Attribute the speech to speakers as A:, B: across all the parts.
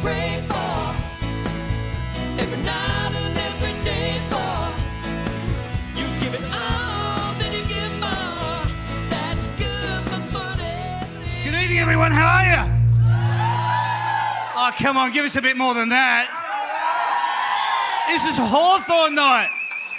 A: pray for, every night and every day for. You give it all, then you give more. That's good for footy.
B: Good evening, everyone. How are you? Oh, come on, give us a bit more than that. This is Hawthorn night.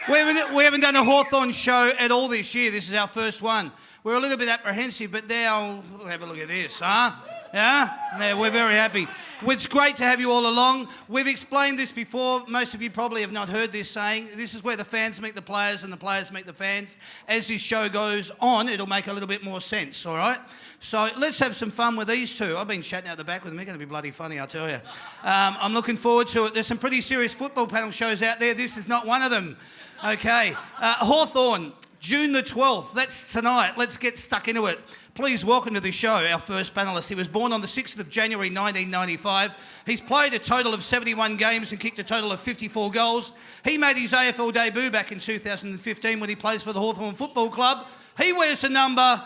B: We haven't done a Hawthorn show at all this year. This is our first one. We're a little bit apprehensive, but now, have a look at this, huh? Yeah, we're very happy. It's great to have you all along. We've explained this before. Most of you probably have not heard this saying. This is where the fans meet the players and the players meet the fans. As this show goes on, it'll make a little bit more sense, all right? So let's have some fun with these two. I've been chatting out the back with them. They're going to be bloody funny, I'll tell you. I'm looking forward to it. There's some pretty serious football panel shows out there. This is not one of them. Okay. Hawthorn, June the 12th. That's tonight. Let's get stuck into it. Please welcome to the show our first panellist. He was born on the 6th of January 1995. He's played a total of 71 games and kicked a total of 54 goals. He made his AFL debut back in 2015 when he plays for the Hawthorn Football Club. He wears the number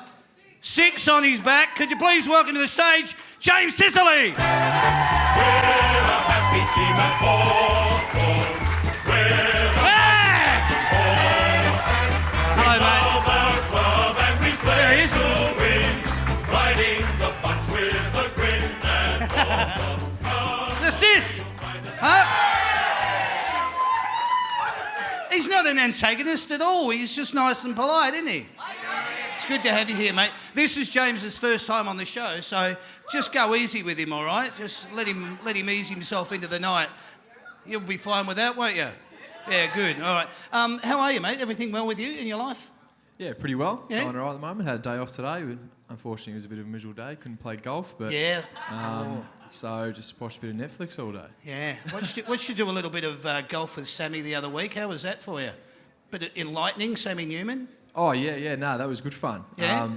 B: 6 on his back. Could you please welcome to the stage, James Sicily?
C: We're a happy team at Hawthorn.
B: Hello, mate. There he is. The sis! Huh? He's not an antagonist at all. He's just nice and polite, isn't he? It's good to have you here, mate. This is James's first time on the show, so just go easy with him, all right? Just let him ease himself into the night. You'll be fine with that, won't you? Yeah, good. All right. How are you, mate? Everything well with you in your life?
D: Yeah, pretty well.
B: Yeah.
D: Going all right at the moment. Had a day off today. Unfortunately, it was a bit of a miserable day. Couldn't play golf, but
B: Yeah.
D: so just watched a bit of Netflix all day.
B: Yeah. Watched you do a little bit of golf with Sammy the other week. How was that for you? Bit of enlightening, Sammy Newman?
D: Oh yeah. No, that was good fun.
B: Yeah?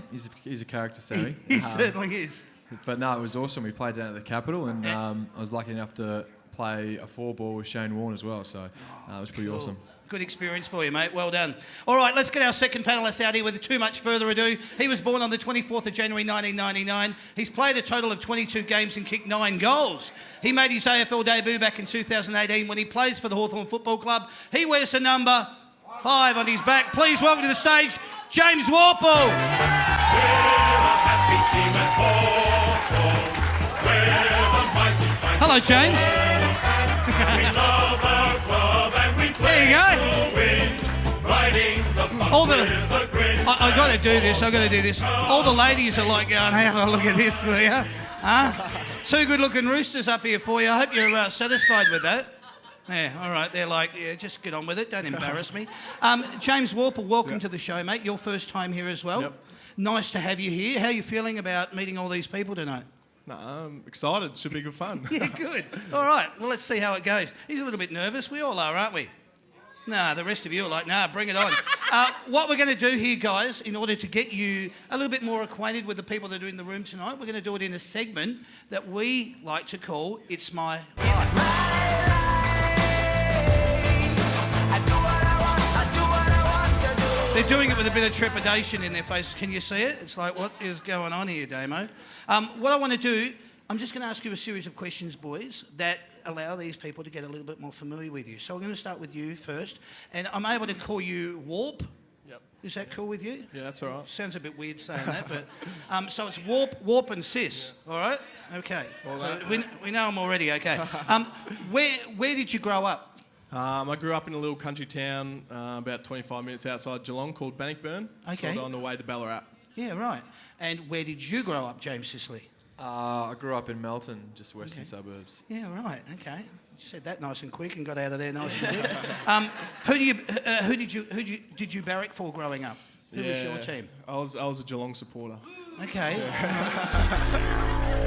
D: He's a character, Sammy.
B: He certainly is.
D: But no, it was awesome. We played down at the Capitol, and I was lucky enough to play a 4-ball with Shane Warne as well. So it was pretty
B: Cool.
D: awesome.
B: Good experience for you, mate. Well done. All right, let's get our second panellist out here with too much further ado. He was born on the 24th of January 1999. He's played a total of 22 games and kicked 9 goals. He made his AFL debut back in 2018 when he plays for the Hawthorn Football Club. He wears the number 5 on his back. Please welcome to the stage, James Warple.
C: We're a happy team at Hawthorn. We're the mighty fight.
B: Hello, James.
C: We love our club and we play
B: There you go.
C: to win. Riding the bus
B: All the-
C: with a grin.
B: I got to do this. All the ladies are like going, hey, have a look at this, will you? Huh? 2 good-looking roosters up here for you. I hope you're satisfied with that. Yeah, all right. They're like, yeah, just get on with it. Don't embarrass me. James Warple, welcome to the show, mate. Your first time here as well.
E: Yep.
B: Nice to have you here. How are you feeling about meeting all these people tonight?
E: No, I'm excited. Should be good fun.
B: Yeah, good. All right. Well, let's see how it goes. He's a little bit nervous. We all are, aren't we? Nah, the rest of you are like, nah, bring it on. What we're going to do here, guys, in order to get you a little bit more acquainted with the people that are in the room tonight, we're going to do it in a segment that we like to call It's My Life. They're doing it with a bit of trepidation in their faces. Can you see it? It's like, what is going on here, Damo? What I want to do, I'm just going to ask you a series of questions, boys, that allow these people to get a little bit more familiar with you. So I'm going to start with you first. And I'm able to call you Warp.
E: Yep.
B: Is that cool with you?
E: Yeah, that's all right.
B: Sounds a bit weird saying that, but... so it's Warp and Sis, all right? Okay.
E: All that.
B: We know them already, okay. Where did you grow up?
E: I grew up in a little country town about 25 minutes outside Geelong called Bannockburn.
B: Okay.
E: Sort of on the way to Ballarat.
B: Yeah, right. And where did you grow up, James Sicily?
D: I grew up in Melton, just western suburbs.
B: Yeah, right. Okay. You said that nice and quick and got out of there nice and quick. Did you barrack for growing up? Who was your team?
E: I was a Geelong supporter.
B: Okay.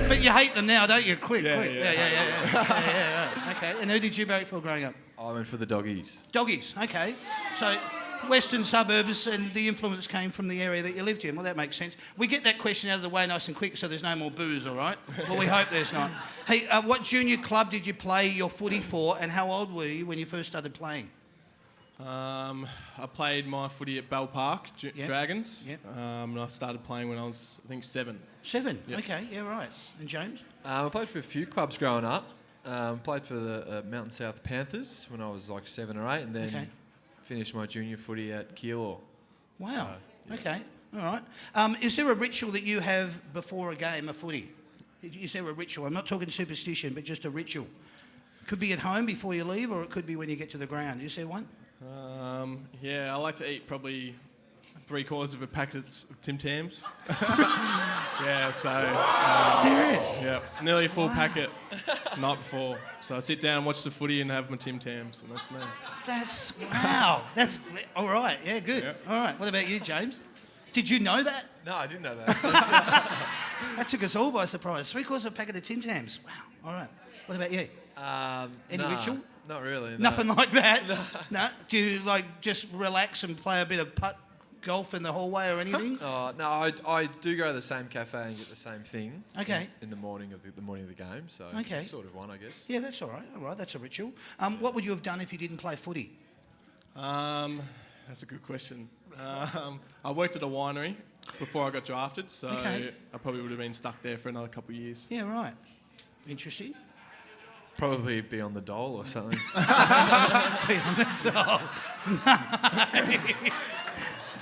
B: But you hate them now, don't you? Quick.
E: Yeah.
B: Right. Okay. And who did you barrack for growing up?
D: I went for the Doggies.
B: Doggies. Okay. So western suburbs, and the influence came from the area that you lived in. Well, that makes sense. We get that question out of the way nice and quick so there's no more booze, all right? Well, we hope there's not. Hey, what junior club did you play your footy for, and how old were you when you first started playing?
E: I played my footy at Bell Park, Dragons.
B: Yep.
E: And I started playing when I was, I think, 7.
B: 7?
E: Yep.
B: Okay, yeah, right. And James?
D: I played for a few clubs growing up. Played for the Mountain South Panthers when I was like 7 or 8, and then finished my junior footy at Keilor.
B: Wow. Okay. All right. Is there a ritual that you have before a game of footy? Is there a ritual? I'm not talking superstition, but just a ritual. Could be at home before you leave, or it could be when you get to the ground. Is there one?
E: Yeah, I like to eat probably 3/4 of a packet of Tim Tams. Yeah, so...
B: Serious?
E: Yeah, nearly a full packet the night before. So I sit down, watch the footy and have my Tim Tams, and that's me.
B: That's... Wow. That's... All right. Yeah, good.
E: Yeah.
B: All right. What about you, James? Did you know that?
D: No, I didn't know that.
B: That took us all by surprise. 3/4 of a packet of Tim Tams. Wow. All right. What about you? Any ritual?
D: Not really. No.
B: Nothing like that? No. Do you, like, just relax and play a bit of putt golf in the hallway or anything?
D: No, I do go to the same cafe and get the same thing.
B: Okay.
D: In the morning of the game, so
B: Okay.
D: it's sort of one, I guess.
B: Yeah, that's all right. All right, that's a ritual. What would you have done if you didn't play footy?
E: That's a good question. I worked at a winery before I got drafted, so
B: Okay.
E: I probably would have been stuck there for another couple of years.
B: Yeah, right. Interesting.
D: Probably be on the dole or something.
B: Be on the dole.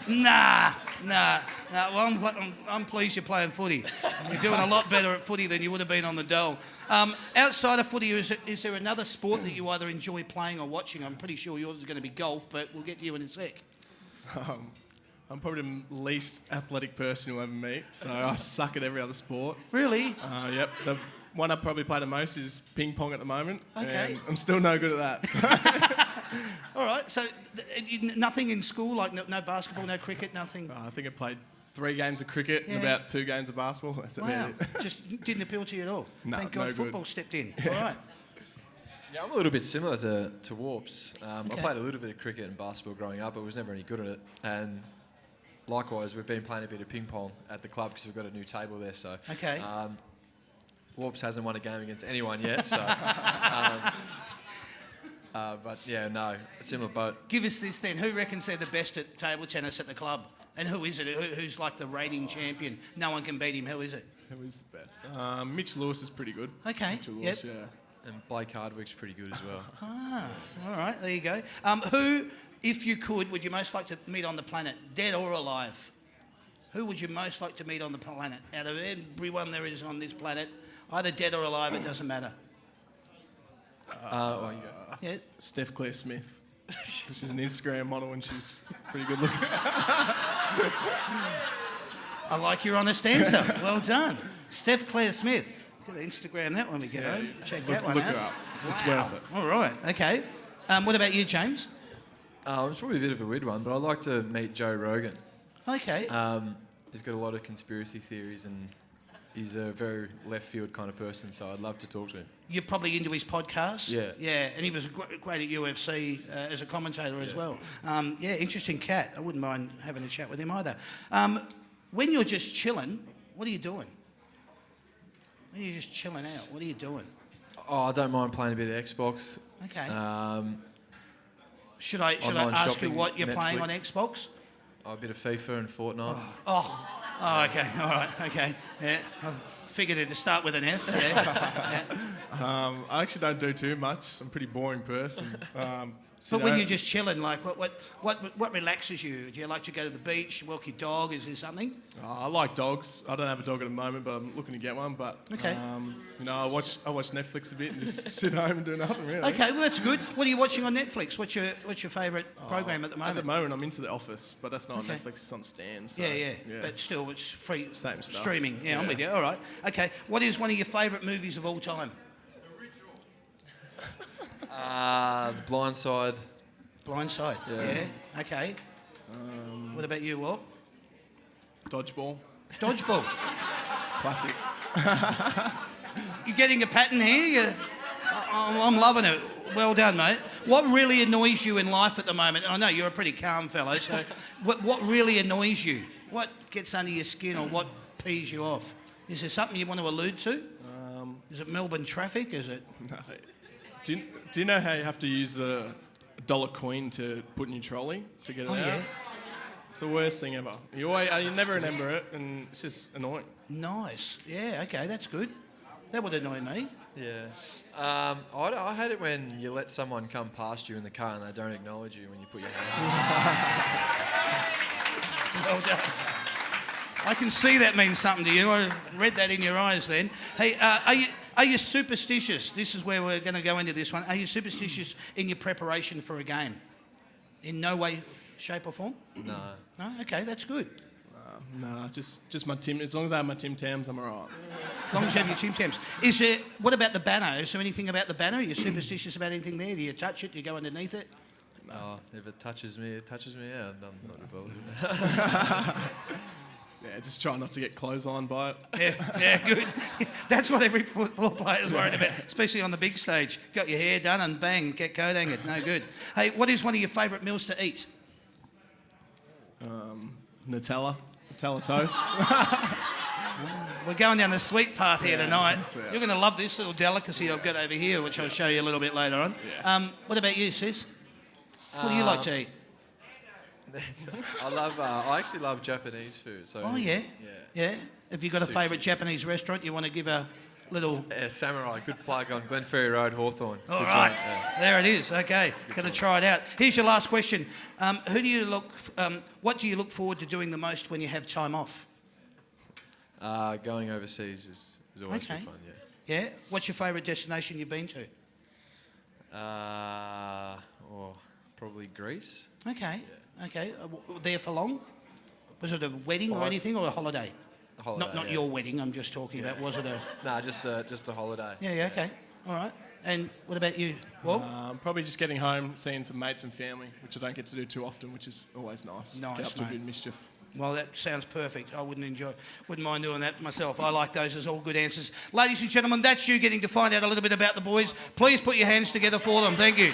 B: Nah. Well, I'm pleased you're playing footy. You're doing a lot better at footy than you would have been on the dole. Outside of footy, is there another sport that you either enjoy playing or watching? I'm pretty sure yours is going to be golf, but we'll get to you in a sec.
E: I'm probably the least athletic person you'll ever meet, so I suck at every other sport.
B: Really?
E: Yep. The one I probably play the most is ping pong at the moment.
B: Okay.
E: And I'm still no good at that.
B: All right. So nothing in school, like no basketball, no cricket, nothing.
E: I think I played 3 games of cricket and
B: Yeah.
E: about 2 games of basketball. That's
B: Wow.
E: about it.
B: Just didn't appeal to you at all.
E: No,
B: Thank God
E: no good.
B: football stepped in. All right.
D: Yeah, I'm a little bit similar to Warps. I
B: Okay.
D: played a little bit of cricket and basketball growing up, but was never any good at it. And likewise, we've been playing a bit of ping pong at the club because we've got a new table there. So
B: Okay.
D: Warps hasn't won a game against anyone yet. So, but yeah, no, similar boat.
B: Give us this then. Who reckons they're the best at table tennis at the club? And who is it? Who's like the reigning champion? No one can beat him. Who is it?
E: Who is the best? Mitch Lewis is pretty good.
B: Okay.
E: Mitchell Lewis,
B: Yep.
E: yeah.
D: And Blake Hardwick's pretty good as well.
B: Ah, all right. There you go. Who, if you could, would you most like to meet on the planet, dead or alive? Who would you most like to meet on the planet? Out of everyone there is on this planet, either dead or alive, it doesn't matter.
D: Well, yeah.
B: Yeah.
E: Steph Claire Smith. She's an Instagram model and she's pretty good looking.
B: I like your honest answer. Well done. Steph Claire Smith. Got to Instagram that when we get home. Check that one
E: Look
B: out.
E: her up. It's worth it.
B: All right. Okay. What about you, James?
D: It's probably a bit of a weird one, but I'd like to meet Joe Rogan.
B: Okay.
D: He's got a lot of conspiracy theories and he's a very left field kind of person, so I'd love to talk to him.
B: You're probably into his podcast.
D: Yeah.
B: Yeah, and he was great at UFC as a commentator as well. Yeah, interesting cat. I wouldn't mind having a chat with him either. When you're just chilling, what are you doing? When you're just chilling out, what are you doing?
D: Oh, I don't mind playing a bit of Xbox.
B: Okay. Should I
D: online
B: ask you
D: shopping,
B: what you're playing on
D: Netflix.
B: Xbox?
D: A bit of FIFA and Fortnite.
B: Oh, okay. All right. Okay. Yeah. I figured it to start with an F. Yeah. Yeah.
E: I actually don't do too much. I'm a pretty boring person.
B: But when you're just chilling, like what relaxes you? Do you like to go to the beach, walk your dog? Is there something?
E: I like dogs. I don't have a dog at the moment, but I'm looking to get one. But
B: Okay.
E: I watch Netflix a bit and just sit home and do nothing really.
B: Okay, well that's good. What are you watching on Netflix? What's your favourite program at the moment?
E: At the moment, I'm into The Office, but that's not
B: Okay.
E: on Netflix. It's on Stan. So,
B: Yeah. But still, it's free.
E: Same stuff.
B: Streaming. Yeah, I'm
E: Yeah.
B: with you. All right. Okay. What is one of your favourite movies of all time?
D: The Blind Side.
B: Blindside.
D: Yeah.
B: Okay. What about you, Walt?
E: Dodgeball.
B: Dodgeball.
E: It's classic.
B: You're getting a pattern here. I'm loving it. Well done, mate. What really annoys you in life at the moment? I know you're a pretty calm fellow, so what really annoys you? What gets under your skin or what pees you off? Is there something you want to allude to? Is it Melbourne traffic? Is it?
E: No. Do you know how you have to use a dollar coin to put in your trolley to get it
B: Oh,
E: out?
B: yeah.
E: It's the worst thing ever. You never remember it, and it's just annoying.
B: Nice. Yeah, okay, that's good. That would annoy me.
D: Yeah. I hate it when you let someone come past you in the car and they don't acknowledge you when you put your hand
B: Well done. I can see that means something to you. I read that in your eyes then. Hey, are you superstitious? This is where we're going to go into this one. Are you superstitious in your preparation for a game? In no way, shape or form?
D: No.
B: No? Okay, that's good.
E: No, just my Tim. As long as I have my Tim Tams, I'm alright.
B: As long as you have your Tim Tams. What about the banner? Is there anything about the banner? Are you superstitious about anything there? Do you touch it? Do you go underneath it?
D: Oh, if it touches me, yeah, I'm not bothered.
E: Yeah, just try not to get clotheslined by it.
B: Yeah, good. That's what every football player's worried about, especially on the big stage. Got your hair done and bang, get coat angered. No good. Hey, what is one of your favourite meals to eat?
E: Nutella toast.
B: We're going down the sweet path here tonight.
E: Yeah.
B: You're going to love this little delicacy I've got over here, which I'll show you a little bit later on.
E: Yeah.
B: What about you, sis? What do you like to eat?
D: I actually love Japanese food. So
B: Oh, yeah? Yeah? Have you got a
D: Sushi.
B: favourite Japanese restaurant you want to give a little...
D: Yeah, Samurai, good plug on Glenferrie Road, Hawthorn.
B: All
D: Good
B: right,
D: joint, yeah.
B: there it is. Okay, going to try it out. Here's your last question. What do you look forward to doing the most when you have time off?
D: Going overseas is always
B: Okay.
D: good fun, yeah.
B: Yeah? What's your favourite destination you've been to?
D: Probably Greece.
B: Okay, okay. There for long? Was it a wedding or
D: 5.
B: anything, or a holiday?
D: A holiday,
B: Not
D: yeah.
B: your wedding, I'm just talking about, was it a...
D: Nah, just a holiday.
B: Yeah, okay. All right. And what about you, Walt?
E: Probably just getting home, seeing some mates and family, which I don't get to do too often, which is always nice.
B: Nice,
E: Get up to a
B: mate.
E: bit of mischief.
B: Well, that sounds perfect. I wouldn't mind doing that myself. I like those as all good answers. Ladies and gentlemen, that's you getting to find out a little bit about the boys. Please put your hands together for them. Thank you.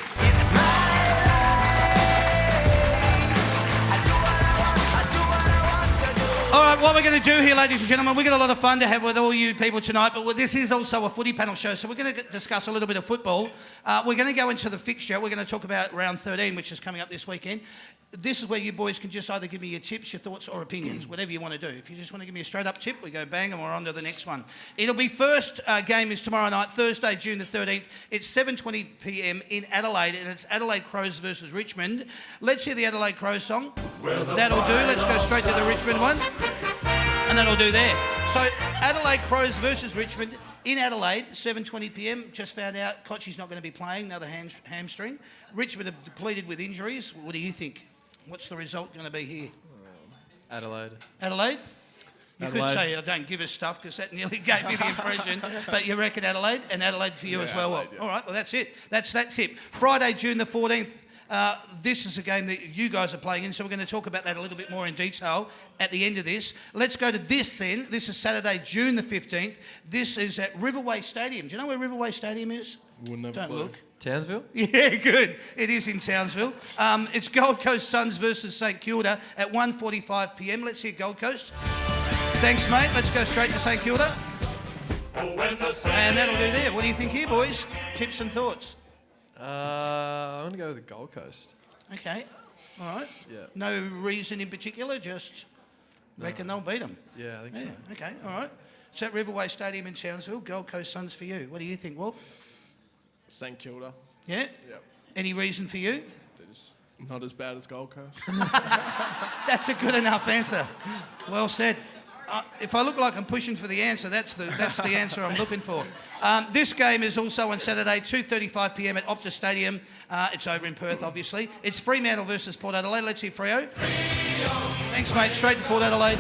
B: All right, what we're going to do here, ladies and gentlemen, we've got a lot of fun to have with all you people tonight, but this is also a footy panel show, so we're going to discuss a little bit of football. We're going to go into the fixture. We're going to talk about round 13, which is coming up this weekend. This is where you boys can just either give me your tips, your thoughts, or opinions, whatever you want to do. If you just want to give me a straight-up tip, we go bang, and we're on to the next one. It'll be first game is tomorrow night, Thursday, June the 13th. It's 7:20 p.m. in Adelaide, and it's Adelaide Crows versus Richmond. Let's hear the Adelaide Crows song. That'll do. Let's go straight to the Richmond one. And that'll do there. So Adelaide Crows versus Richmond in Adelaide, 7:20 p.m. Just found out Kochi's not going to be playing, another hamstring. Richmond have depleted with injuries. What do you think? What's the result going to be here?
D: Adelaide.
B: Adelaide? You could
E: Adelaide.
B: say, oh, don't give us stuff, because that nearly gave me the impression. But you reckon Adelaide? And Adelaide for you as well?
E: Adelaide, yeah.
B: All right, well, that's it. That's it. Friday, June the 14th. This is a game that you guys are playing in, so we're going to talk about that a little bit more in detail at the end of this. Let's go to this then. This is Saturday, June the 15th. This is at Riverway Stadium. Do you know where Riverway Stadium is?
E: Wouldn't have a
B: Don't
E: clue.
B: look.
D: Townsville?
B: Yeah, good. It is in Townsville. It's Gold Coast Suns versus St Kilda at 1:45 p.m. Let's hear Gold Coast. Thanks, mate. Let's go straight to St Kilda. And that'll do there. What do you think here, boys? Tips and thoughts?
D: I'm going to go with the Gold Coast.
B: Okay. All right.
D: Yeah.
B: No reason in particular, just reckon they'll beat them.
D: Yeah, I think
B: Yeah,
D: so.
B: okay, all right. It's at Riverway Stadium in Townsville. Gold Coast Suns for you. What do you think, Walt?
E: St Kilda.
B: Yeah?
E: Yep.
B: Any reason for you?
E: It's not as bad as Gold Coast.
B: That's a good enough answer. Well said. If I look like I'm pushing for the answer, that's the answer I'm looking for. This game is also on Saturday, 2:35 p.m. at Optus Stadium. It's over in Perth, obviously. It's Fremantle versus Port Adelaide. Let's hear Freo. Thanks, mate. Straight to Port Adelaide.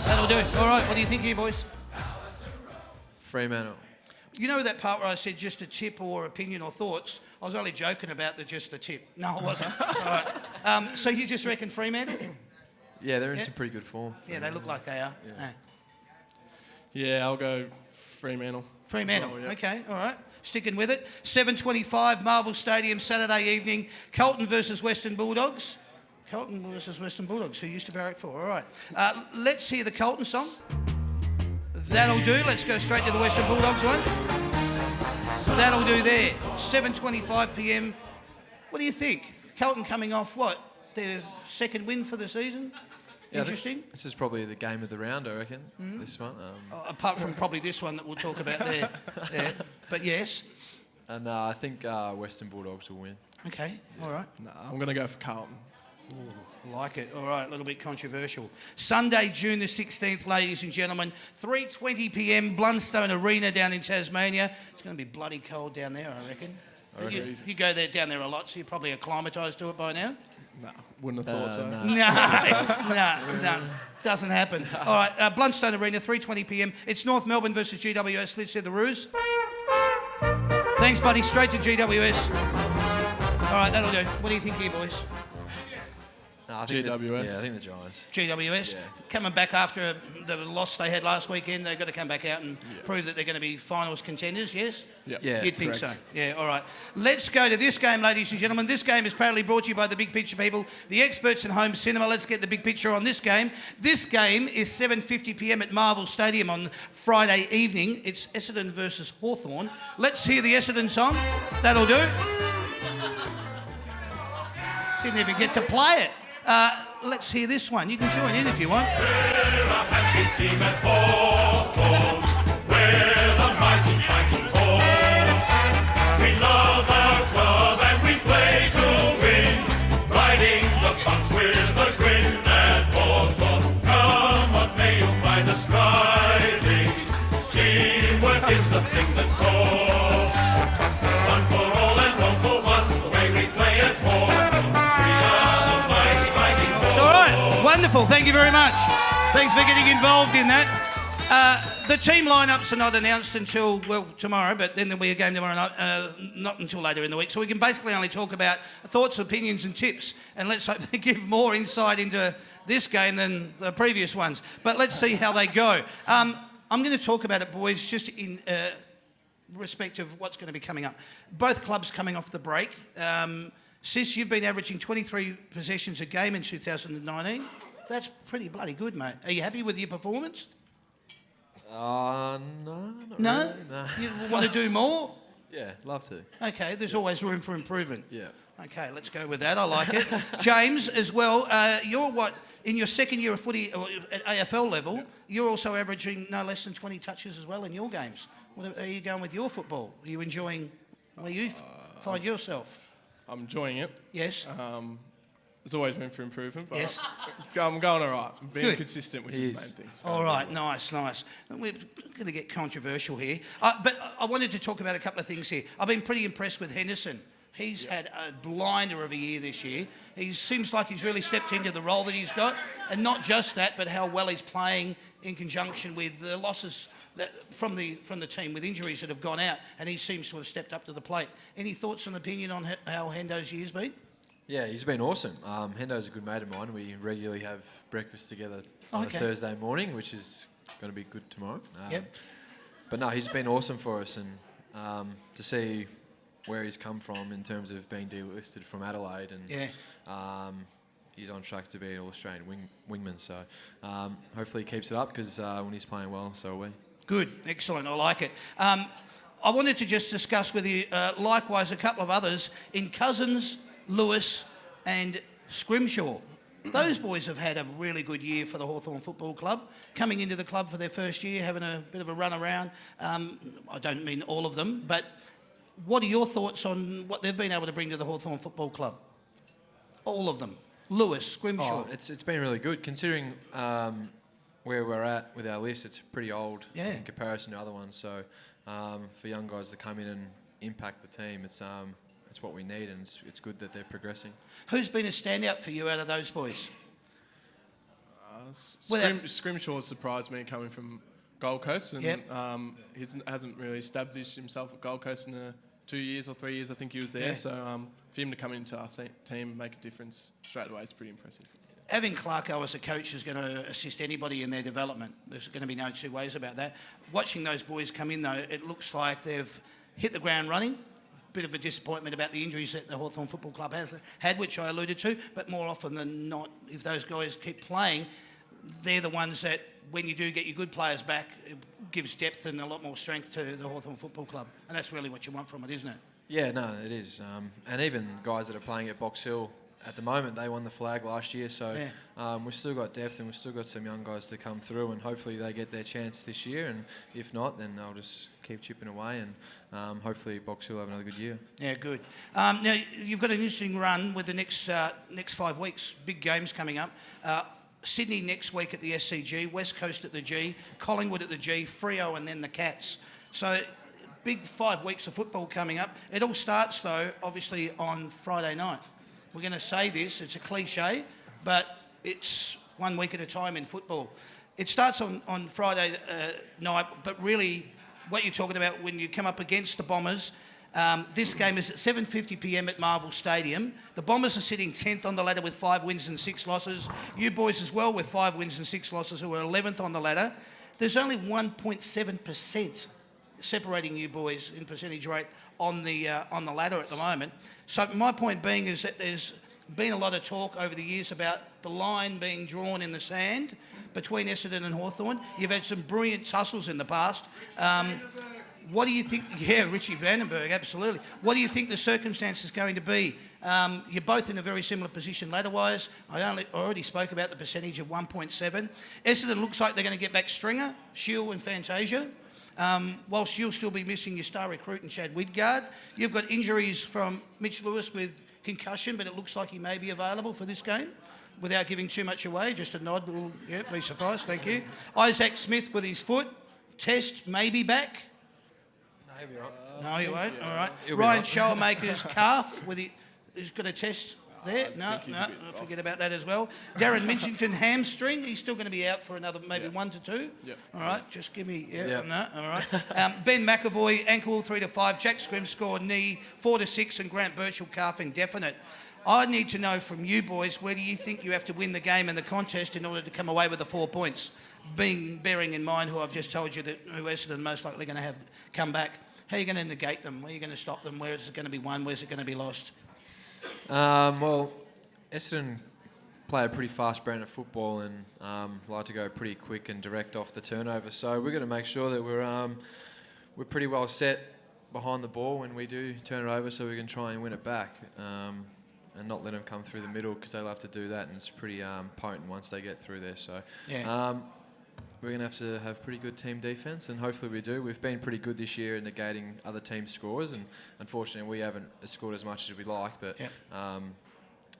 B: That'll do it. All right, what do you think here, boys?
D: Fremantle.
B: You know that part where I said just a tip or opinion or thoughts? I was only joking about just the tip. No, I wasn't. All right. So you just reckon Fremantle?
D: Yeah, they're in
B: Yeah.
D: some pretty good form.
B: Yeah, they look like they are.
D: Yeah.
E: Yeah, I'll go Fremantle.
B: Fremantle.
E: So, yeah.
B: Okay, all right. Sticking with it. 7:25 Marvel Stadium, Saturday evening. Carlton versus Western Bulldogs. Carlton versus Western Bulldogs, who used to barrack for. All right. Let's hear the Carlton song. That'll do. Let's go straight to the Western Bulldogs one. That'll do there. 7:25 p.m. What do you think? Carlton coming off what? Their second win for the season?
D: Yeah, I think
B: Interesting.
D: this is probably the game of the round, I reckon. This one.
B: Apart from probably this one that we'll talk about there. But yes.
D: And I think Western Bulldogs will win.
B: Okay, all right.
E: Nah, I'm going to go for Carlton.
B: I like it. All right, a little bit controversial. Sunday, June the 16th, ladies and gentlemen, 3:20 p.m, Blundstone Arena down in Tasmania. It's going to be bloody cold down there, I reckon. You go there down there a lot, so you're probably acclimatised to it by now.
E: Nah, wouldn't have thought so.
B: No, doesn't happen. All right, Blundstone Arena, 3:20 p.m. It's North Melbourne versus GWS. Let's hear the Roos. Thanks, buddy. Straight to GWS. All right, that'll do. What do you think here, boys?
D: No, I think
E: GWS.
D: I think the Giants.
B: GWS,
D: Yeah.
B: coming back after the loss they had last weekend, they've got to come back out and prove that they're going to be finals contenders, yes?
E: Yep.
D: Yeah.
B: You'd think
E: correct.
B: so. Yeah, all right. Let's go to this game, ladies and gentlemen. This game is proudly brought to you by the Big Picture people, the experts in home cinema. Let's get the big picture on this game. This game is 7:50 p.m. at Marvel Stadium on Friday evening. It's Essendon versus Hawthorn. Let's hear the Essendon song. That'll do. Didn't even get to play it. Let's hear this one. You can join in if you want.
C: We're a happy team at Hawthorn. We're the mighty fighting horse. We love our club and we play to win. Riding the bumps with a grin at Hawthorn. Come what may, you'll find us riding. Teamwork is the thing that talks. One for all and one for one's the way we play at Hawthorn. We are the mighty fighting horse.
B: All right. Wonderful. Thank you very much. Thanks for getting involved in that. The team lineups are not announced until, well, tomorrow, but then there'll be a game tomorrow night, not until later in the week. So we can basically only talk about thoughts, opinions and tips. And let's hope they give more insight into this game than the previous ones. But let's see how they go. I'm going to talk about it, boys, just in respect of what's going to be coming up. Both clubs coming off the break. Sis, you've been averaging 23 possessions a game in 2019. That's pretty bloody good, mate. Are you happy with your performance?
D: No, not
B: No?
D: really, no.
B: You want to do more?
D: Yeah, love to.
B: Okay, there's always room for improvement.
D: Yeah.
B: Okay, let's go with that. I like it. James, as well, you're what, in your second year of footy at AFL level, you're also averaging no less than 20 touches as well in your games. What are you going with your football? Are you enjoying where you find yourself?
E: I'm enjoying it.
B: Yes?
E: There's always room for improvement, but
B: Yes.
E: I'm going all right. I'm being
B: Good.
E: consistent, which
D: He
E: is the
D: is.
E: main thing.
B: All right, nice. We're going to get controversial here. But I wanted to talk about a couple of things here. I've been pretty impressed with Henderson. He's had a blinder of a year this year. He seems like he's really stepped into the role that he's got. And not just that, but how well he's playing in conjunction with the losses from the team with injuries that have gone out. And he seems to have stepped up to the plate. Any thoughts and opinion on how Hendo's year's been?
D: Yeah, he's been awesome. Hendo's a good mate of mine. We regularly have breakfast together on
B: Okay.
D: a Thursday morning, which is going to be good tomorrow.
B: Yep.
D: But no, he's been awesome for us, and to see where he's come from in terms of being delisted from Adelaide, and he's on track to be an All-Australian wingman. So hopefully he keeps it up, because when he's playing well, so are we.
B: Good, excellent, I like it. I wanted to just discuss with you, likewise, a couple of others in Cousins, Lewis and Scrimshaw. Those boys have had a really good year for the Hawthorn Football Club, coming into the club for their first year, having a bit of a run around. I don't mean all of them, but what are your thoughts on what they've been able to bring to the Hawthorn Football Club? All of them. Lewis, Scrimshaw.
D: Oh, it's been really good, considering where we're at with our list. It's pretty old in comparison to other ones. So for young guys to come in and impact the team, it's what we need, and it's good that they're progressing.
B: Who's been a standout for you out of those boys?
E: Scrimshaw surprised me coming from Gold Coast, and he hasn't really established himself at Gold Coast in the 2 years or 3 years I think he was there.
B: Yeah.
E: So for him to come into our team and make a difference straight away is pretty impressive.
B: Having Clarko as a coach is going to assist anybody in their development. There's going to be no two ways about that. Watching those boys come in, though, it looks like they've hit the ground running. Bit of a disappointment about the injuries that the Hawthorn Football Club has had, which I alluded to, but more often than not, if those guys keep playing, they're the ones that, when you do get your good players back, it gives depth and a lot more strength to the Hawthorn Football Club. And that's really what you want from it, isn't it?
D: Yeah, no, it is. And even guys that are playing at Box Hill at the moment, they won the flag last year, so we've still got depth and we've still got some young guys to come through, and hopefully they get their chance this year, and if not, then they'll just keep chipping away, and hopefully Box Hill have another good year.
B: Yeah, good. Now, you've got an interesting run with the next 5 weeks. Big games coming up. Sydney next week at the SCG, West Coast at the G, Collingwood at the G, Freo and then the Cats. So big 5 weeks of football coming up. It all starts, though, obviously on Friday night. We're going to say this, it's a cliche, but it's 1 week at a time in football. It starts on Friday night, but really what you're talking about when you come up against the Bombers, this game is at 7:50 p.m. at Marvel Stadium. The Bombers are sitting 10th on the ladder with 5 wins and 6 losses. You boys as well with 5 wins and 6 losses who are 11th on the ladder. There's only 1.7% separating you boys in percentage rate on the ladder at the moment. So my point being is that there's been a lot of talk over the years about the line being drawn in the sand between Essendon and Hawthorn. You've had some brilliant tussles in the past. What do you think? Yeah, Richie Vandenberg, absolutely. What do you think the circumstance is going to be? You're both in a very similar position ladder-wise. I already spoke about the percentage of 1.7. Essendon looks like they're going to get back Stringer, Shield and Fantasia. Whilst you'll still be missing your star recruit and Chad Widgard. You've got injuries from Mitch Lewis with concussion, but it looks like he may be available for this game. Without giving too much away, just a nod will be suffice, thank you. Isaac Smith with his foot. Test may be back.
D: No, he'll be right.
B: No, he won't. All right.
D: He'll be
B: Ryan
D: right.
B: Showmaker's calf he's got a test there. No, forget about that as well. Darren Minchington hamstring. He's still going to be out for another maybe 1 to 2.
E: Yep.
B: All right. Just give me
D: Yep.
B: no. All right. Ben McAvoy ankle 3 to 5. Jack Scrimscore knee 4 to 6, and Grant Birchall calf indefinite. I need to know from you boys, where do you think you have to win the game and the contest in order to come away with the 4 points? Bearing in mind who I've just told you that who Essendon most likely going to have come back. How are you going to negate them? Where are you going to stop them? Where is it going to be won? Where's it going to be lost?
D: Well, Essendon play a pretty fast brand of football and like to go pretty quick and direct off the turnover. So we're going to make sure that we're pretty well set behind the ball when we do turn it over, so we can try and win it back and not let them come through the middle, because they'll have to do that, and it's pretty potent once they get through there. So we're going to have pretty good team defence, and hopefully we do. We've been pretty good this year in negating other teams' scores, and unfortunately we haven't scored as much as we'd like, but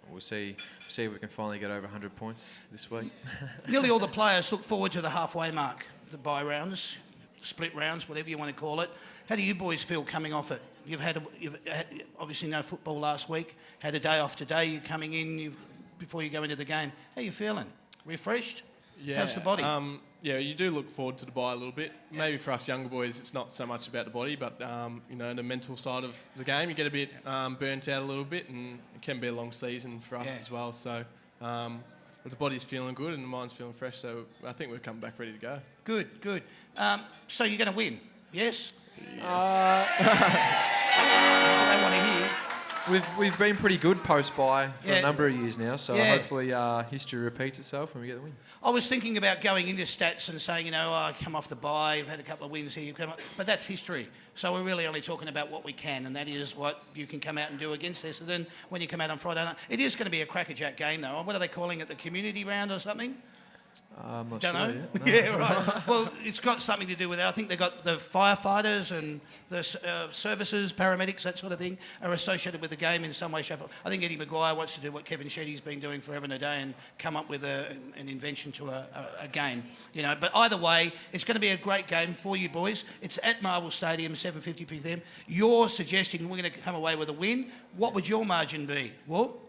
D: we'll see if we can finally get over 100 points this week.
B: Nearly all the players look forward to the halfway mark, the bye rounds, split rounds, whatever you want to call it. How do you boys feel coming off it? You've had obviously no football last week, had a day off today, you're coming in before you go into the game. How are you feeling? Refreshed?
E: Yeah.
B: How's the body?
E: Yeah, you do look forward to the bye a little bit. Yeah. Maybe for us younger boys, it's not so much about the body, but the mental side of the game, you get a bit burnt out a little bit, and it can be a long season for us as well. So but the body's feeling good and the mind's feeling fresh, so I think we'll come back ready to go.
B: Good. So you're going to win, yes?
E: Yes.
B: That's what they want to hear.
D: We've been pretty good post-bye for a number of years now, so
B: Yeah.
D: hopefully history repeats itself and we get the win.
B: I was thinking about going into stats and saying, I come off the bye, you've had a couple of wins here, but that's history. So we're really only talking about what we can, and that is what you can come out and do against Essendon when you come out on Friday night. It is going to be a crackerjack game, though. What are they calling it, the community round or something?
D: I'm not
B: Don't
D: sure
B: know.
D: yet. No.
B: Yeah, right. Well, it's got something to do with it. I think they've got the firefighters and the services, paramedics, that sort of thing, are associated with the game in some way, shape, or I think Eddie Maguire wants to do what Kevin Shetty's been doing forever and a day and come up with an invention to a game. But either way, it's going to be a great game for you boys. It's at Marvel Stadium, 7:50 p.m. You're suggesting we're going to come away with a win. What would your margin be? Walt?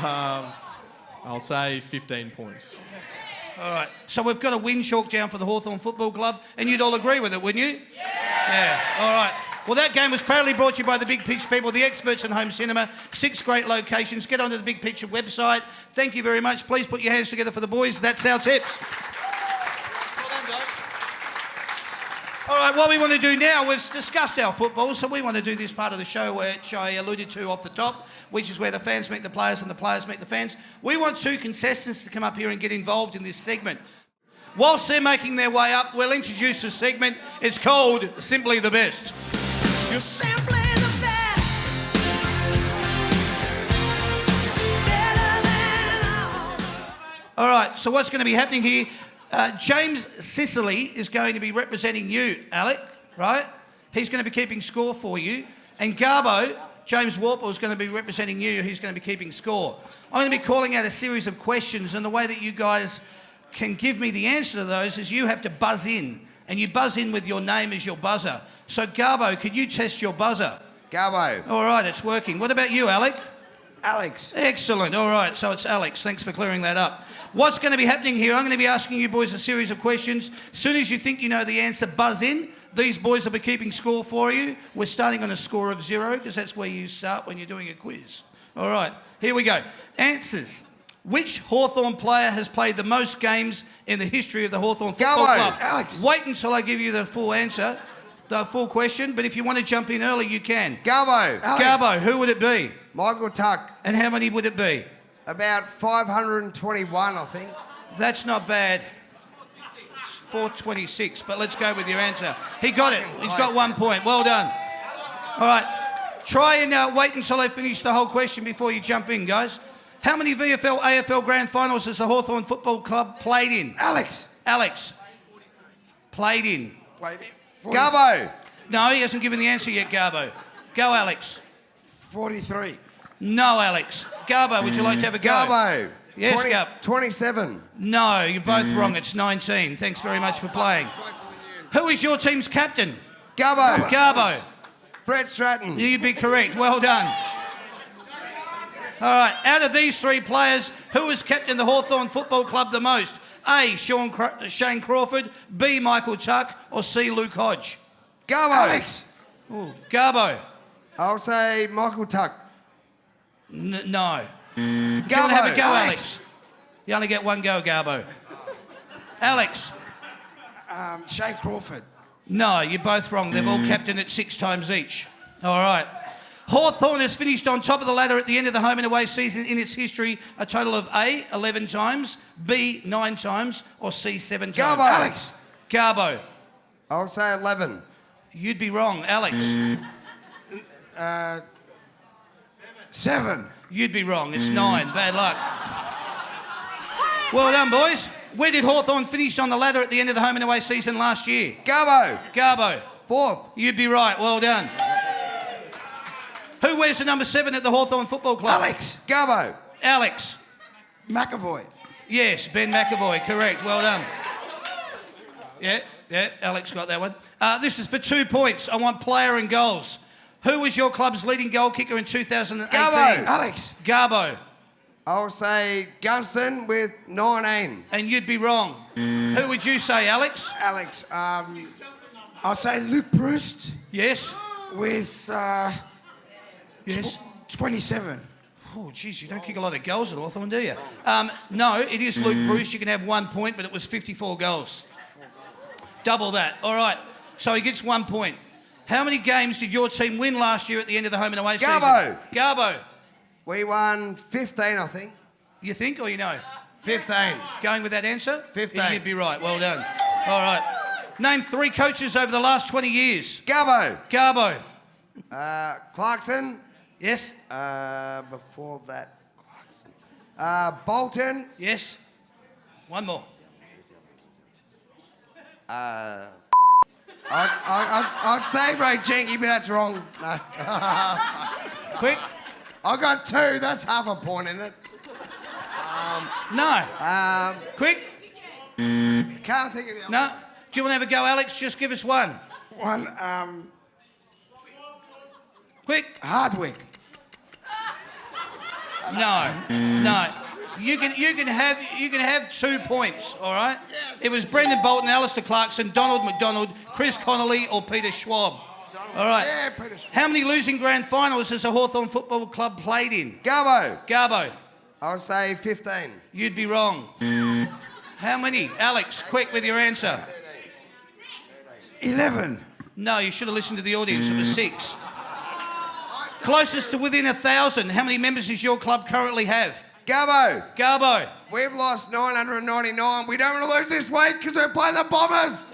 E: I'll say 15 points.
B: All right. So we've got a win chalked down for the Hawthorn Football Club, and you'd all agree with it, wouldn't you? Yeah. All right. Well, that game was proudly brought to you by the Big Pitch people, the experts in home cinema. 6 great locations. Get onto the Big Picture website. Thank you very much. Please put your hands together for the boys. That's our tips. Well done, guys. All right, what we want to do now, we've discussed our football, so we want to do this part of the show which I alluded to off the top, which is where the fans meet the players and the players meet the fans. We want 2 contestants to come up here and get involved in this segment. Whilst they're making their way up, we'll introduce a segment. It's called Simply the Best.
A: You're simply the best.
B: All right, so what's going to be happening here? James Sicily is going to be representing you, Alec, right? He's going to be keeping score for you. And Garbo, James Warple, is going to be representing you. He's going to be keeping score. I'm going to be calling out a series of questions, and the way that you guys can give me the answer to those is you have to buzz in, and you buzz in with your name as your buzzer. So, Garbo, could you test your buzzer?
F: Garbo.
B: All right, it's working. What about you, Alec?
F: Alex.
B: Excellent. All right, so it's Alex. Thanks for clearing that up. What's going to be happening here, I'm going to be asking you boys a series of questions. As soon as you think you know the answer, buzz in. These boys will be keeping score for you. We're starting on a score of 0 because that's where you start when you're doing a quiz. All right, here we go. Answers. Which Hawthorn player has played the most games in the history of the Hawthorn Football Club?
F: Alex.
B: Wait until I give you the full answer, the full question, but if you want to jump in early, you can.
F: Garbo.
B: Garbo, who would it be?
F: Michael Tuck.
B: And how many would it be?
F: About 521, I think.
B: That's not bad. It's 426, but let's go with your answer. He got it. He's got 1 point. Well done. All right. Try and wait until I finish the whole question before you jump in, guys. How many VFL, AFL Grand Finals has the Hawthorn Football Club played in?
F: Alex.
B: Alex. Played in.
F: Played in. Garbo.
B: No, he hasn't given the answer yet, Garbo. Go, Alex.
F: 43.
B: No, Alex. Garbo, would you like to have a go?
F: Garbo.
B: Yes, Garbo.
F: 27.
B: No, you're both wrong. It's 19. Thanks very much for playing. Who is your team's captain?
F: Garbo.
B: Garbo.
F: Brett Stratton.
B: You'd be correct. Well done. All right. Out of these three players, who has captained the Hawthorn Football Club the most? A, Shane Crawford, B, Michael Tuck, or C, Luke Hodge?
F: Garbo. Alex.
B: Ooh, Garbo.
F: I'll say Michael Tuck.
B: No.
F: Garbo.
B: Do you want to have a go, Alex? You only get one go, Garbo. Alex.
F: Shane Crawford.
B: No, you're both wrong. They've all captained it 6 times each. All right. Hawthorn has finished on top of the ladder at the end of the home and away season in its history a total of A, 11 times, B, 9 times, or C, 7 times.
F: Garbo. Alex.
B: Garbo.
F: I'll say 11.
B: You'd be wrong. Alex.
F: 7.
B: You'd be wrong. It's 9. Bad luck. Well done, boys. Where did Hawthorn finish on the ladder at the end of the home and away season last year?
F: Garbo.
B: Garbo.
F: 4th.
B: You'd be right. Well done. Who wears the number 7 at the Hawthorn Football Club?
F: Alex. Garbo.
B: Alex.
F: McAvoy.
B: Yes, Ben McAvoy. Correct. Well done. Yeah, Alex got that one. This is for 2 points. I want player and goals. Who was your club's leading goal kicker in 2018?
F: Garbo. Alex.
B: Garbo.
F: I'll say Gunston with 19.
B: And you'd be wrong. Who would you say, Alex?
G: Alex, I'll say Luke Bruce
B: Yes.
G: with
B: Yes.
G: 27.
B: Oh, geez, you don't kick a lot of goals at Hawthorn, do you? No, it is Luke Bruce. You can have 1 point, but it was 54 goals. Double that. All right. So he gets 1 point. How many games did your team win last year at the end of the home and away
F: Garbo.
B: season? Garbo.
F: We won 15, I think.
B: You think or you know?
F: 15.
B: Going with that answer?
F: 15.
B: You'd be right. Well done. All right. Name 3 coaches over the last 20 years.
F: Garbo.
B: Garbo.
F: Clarkson.
B: Yes?
F: Before that, Clarkson. Bolton.
B: Yes? One more.
F: I'd say Ray Jenky, but that's wrong. No.
B: Quick.
F: I got 2. That's half a point in it.
B: No. Quick.
F: Can't think of the other.
B: No. Do you want to have a go, Alex? Just give us one.
G: One,
B: Quick.
G: Hardwick.
B: No. You can have 2 points, all right? Yes. It was Brendan Bolton, Alistair Clarkson, Donald McDonald, Chris Connolly, or Peter Schwab. All right.
F: Yeah, Peter Schwab.
B: How many losing grand finals has the Hawthorn Football Club played in?
F: Garbo.
B: Garbo.
F: I'll say 15.
B: You'd be wrong. How many? Alex, quick with your answer.
G: 11.
B: No, you should have listened to the audience. It was 6. Closest to within 1,000. How many members does your club currently have?
F: Garbo.
B: Garbo.
F: We've lost 999. We don't want to lose this week because we're playing the Bombers.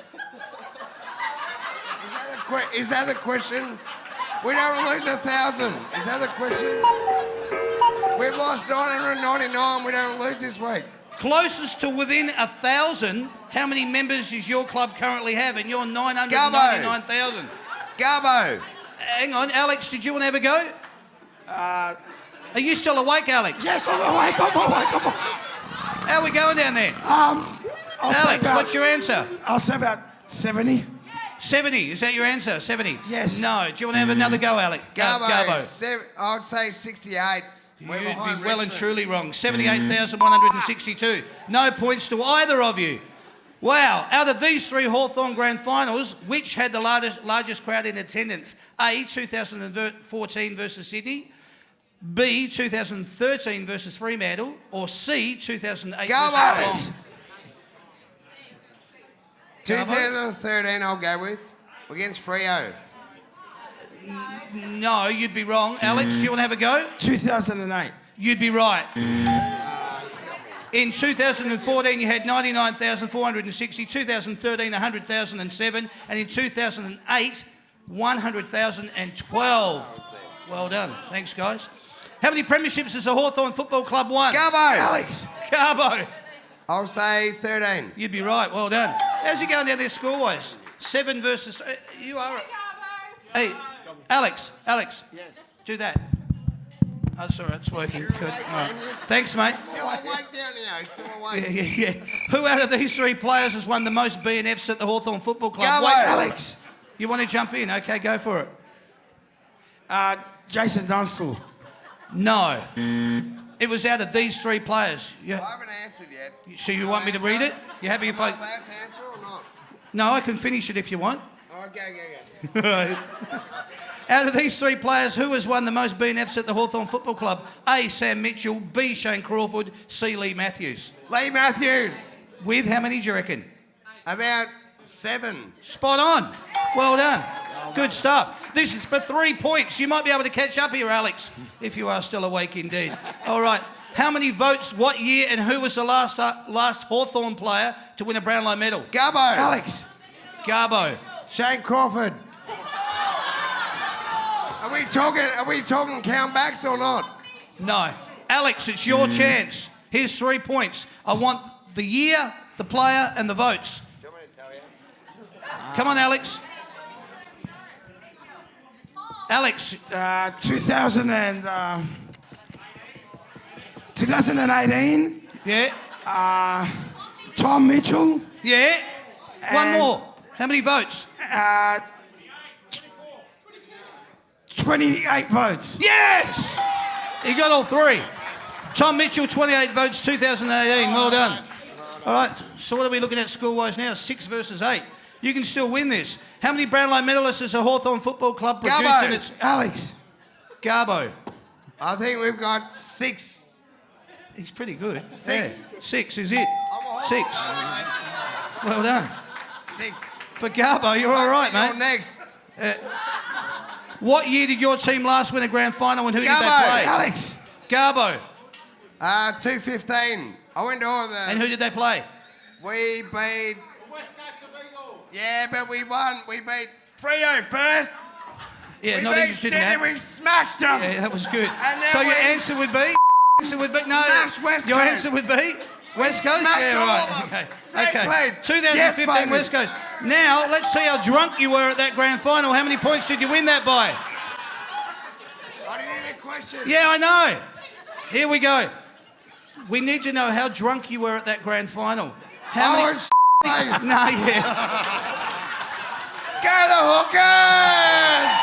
F: Is that the question? We don't want to lose 1,000. Is that the question? We've lost 999. We don't want to lose this week.
B: Closest to within 1,000, how many members does your club currently have? And you're 999,000.
F: Garbo.
B: Hang on, Alex, did you want to have a go? Are you still awake, Alex?
G: Yes, I'm awake.
B: How are we going down there?
G: I'll say
B: Alex,
G: about,
B: what's your answer?
G: I'll say about 70.
B: 70, is that your answer? 70?
G: Yes.
B: No, do you want to have another go, Alex?
F: Garbo.
B: Garbo.
F: I'd say 68. We're
B: You'd be
F: behind
B: well and
F: Richmond.
B: truly wrong. 78,162. No points to either of you. Wow. Out of these three Hawthorn Grand Finals, which had the largest crowd in attendance? A, 2014 versus Sydney. B, 2013 versus Fremantle. Or C, 2008
F: Garbo.
B: versus Geelong.
F: 2013 I'll go with. Against Freo.
B: No, you'd be wrong. Alex, do you want to have a go?
G: 2008.
B: You'd be right. In 2014, you had 99,460. 2013, 100,007. And in 2008, 100,012. Well done. Thanks, guys. How many premierships has the Hawthorn Football Club won?
F: Garbo.
G: Alex.
B: Garbo.
F: I'll say 13.
B: You'd be right. Well done. How's he going down there score-wise? 7 versus... you are... Hey, Alex. Yes. Do that. Oh, sorry, it's working. Good. All right. Thanks, mate.
F: Still awake down here. Still awake.
B: Yeah. Who out of these three players has won the most BNFs at the Hawthorn Football Club?
F: Garbo.
B: Wait,
G: Alex.
B: you want to jump in? Okay, go for it.
G: Jason Dunstall.
B: No. It was out of these three players.
F: I haven't answered yet.
B: So you want me to read it? You happy if
F: Am I
B: I...
F: allowed to answer or not?
B: No, I can finish it if you want.
F: All right, go.
B: Out of these three players, who has won the most BNFs at the Hawthorn Football Club? A, Sam Mitchell. B, Shane Crawford. C, Lee Matthews.
F: Lee Matthews.
B: With how many do you reckon?
F: About 7.
B: Spot on. Well done. Good stuff. This is for 3 points. You might be able to catch up here, Alex, if you are still awake indeed. All right. How many votes, what year, and who was the last Hawthorn player to win a Brownlow medal?
F: Garbo.
G: Alex.
B: Garbo.
F: Shane Crawford. Are we talking countbacks or not?
B: No. Alex, it's your chance. Here's 3 points. I want the year, the player, and the votes.
F: Do you want me to tell you?
B: Come on, Alex. Alex,
G: 2018.
B: yeah,
G: Tom Mitchell.
B: yeah. One
G: And-
B: more. How many votes?
G: 28 votes.
B: Yes! He got all 3. Tom Mitchell, 28 votes, 2018. Well done. All right, so what are we looking at score-wise now? 6 versus 8. You can still win this. How many Brownlow medalists has the Hawthorn Football Club produced
F: Garbo.
B: in its...
G: Alex.
B: Garbo.
F: I think we've got 6.
B: He's pretty good.
F: 6.
B: Yeah. 6 is it. 6. Well done.
F: 6.
B: For Garbo, you're all right,
F: You're
B: mate.
F: next.
B: What year did your team last win a grand final and who did they
F: Garbo.
B: play?
G: Alex.
B: Garbo.
F: 215. I went to all the...
B: And who did they play?
F: We beat... Yeah, but we won. We beat Freo first.
B: Yeah,
F: We
B: not
F: beat
B: interested in
F: Sydney.
B: that.
F: We smashed them.
B: Yeah, that was good.
F: And then
B: So your
F: we-
B: answer would be? No.
F: Smash West
B: Your
F: Coast.
B: answer would be? West Coast?
F: smashed
B: Yeah,
F: all
B: right.
F: of
B: Okay.
F: them. Straight played.
B: 2015
F: Yes, baby.
B: West Coast. Now, let's see how drunk you were at that grand final. How many points did you win that by?
F: I didn't hear the question.
B: Yeah, I know. Here we go. We need to know how drunk you were at that grand final. How
F: I
B: many...
F: was face.
B: No, yeah.
F: Go the Hookers!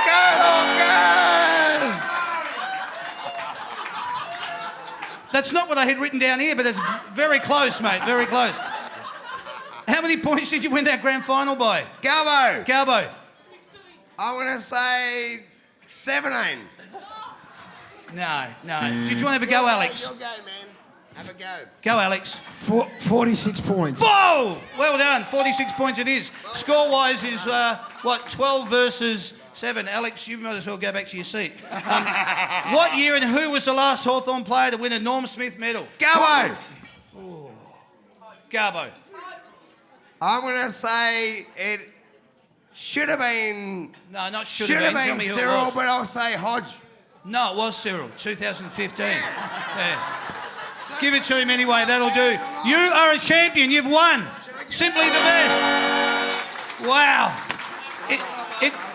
F: Go Hookers!
B: That's not what I had written down here, but it's very close, mate. Very close. How many points did you win that grand final by?
F: Garbo.
B: Garbo.
F: I'm going to say 17.
B: No. Did you want to have a go, Alex?
F: Your go, man. Have a go.
B: Go, Alex.
G: 46 points.
B: Whoa! Well done. 46 points it is. Score-wise is, 12 versus 7. Alex, you might as well go back to your seat. What year and who was the last Hawthorn player to win a Norm Smith medal?
F: Garbo.
B: Garbo.
F: I'm going to say it should have been...
B: No, not should
F: Should have
B: Tell
F: been
B: me who it
F: Cyril,
B: was.
F: but I'll say Hodge.
B: No, it was Cyril. 2015. Yeah. Give it to him anyway, that'll do. You are a champion, you've won. Simply the best. Wow.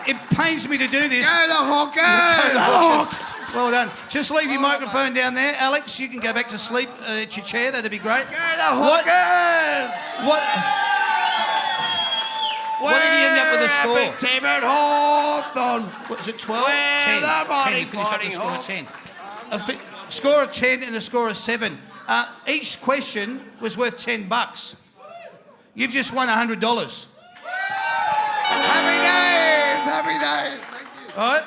B: It pains me to do this.
F: Go the Hawkers!
B: Go the Hawks. Well done. Just leave your microphone down there. Alex, you can go back to sleep at your chair, that'd be great.
F: Go the Hawkers!
B: What did he end up with a score?
F: Big team at Hawthorn.
B: What was it, 12?
F: We're
B: 10.
F: the
B: 10.
F: mighty
B: He finished up with a score of
F: Hawks.
B: 10. A score of 10 and a score of 7. Each question was worth $10. You've just won $100.
F: Happy days. Thank you.
B: All right.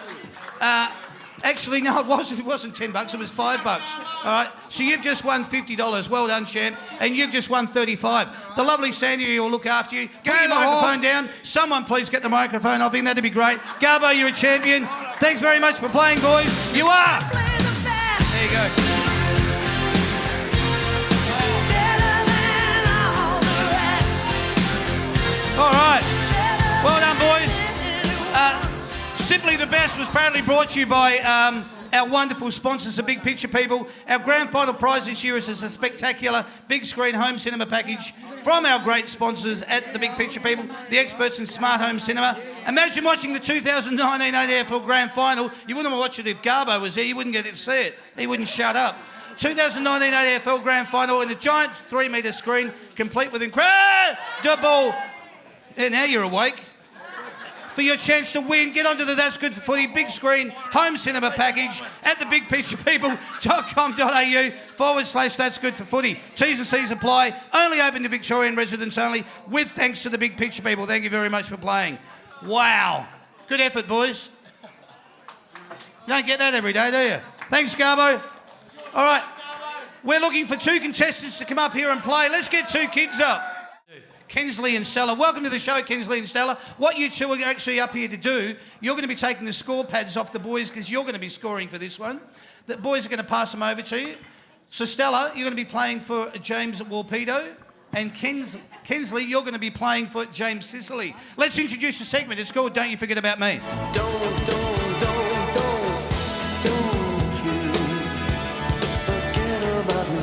B: Actually, no, it wasn't $10. It was $5. All right. So you've just won $50. Well done, champ. And you've just won $35. The lovely Sandy will look after you. Put your
F: the
B: microphone
F: Hawks.
B: down. Someone please get the microphone off him. That'd be great. Garbo, you're a champion. Thanks very much for playing, boys. You are. There you go. All right. Well done, boys. Simply the Best was proudly brought to you by our wonderful sponsors, the Big Picture people. Our grand final prize this year is a spectacular big screen home cinema package from our great sponsors at the Big Picture people, the experts in smart home cinema. Imagine watching the 2019 AFL Grand Final. You wouldn't watch it if Garbo was there. You wouldn't get to see it. He wouldn't shut up. 2019 AFL Grand Final in a giant 3-metre screen, complete with incredible... Yeah, now you're awake. For your chance to win, get onto the That's Good for Footy big screen home cinema package at thebigpicturepeople.com.au/That's Good for Footy. T's and C's apply. Only open to Victorian residents only. With thanks to the Big Picture people. Thank you very much for playing. Wow. Good effort, boys. Don't get that every day, do you? Thanks, Garbo. All right. We're looking for 2 contestants to come up here and play. Let's get 2 kids up. Kensley and Stella. Welcome to the show, Kensley and Stella. What you two are actually up here to do, you're going to be taking the score pads off the boys because you're going to be scoring for this one. The boys are going to pass them over to you. So, Stella, you're going to be playing for James Warpedo. And Kensley, you're going to be playing for James Sicily. Let's introduce the segment. It's called Don't You Forget About Me.
A: Don't you forget about me.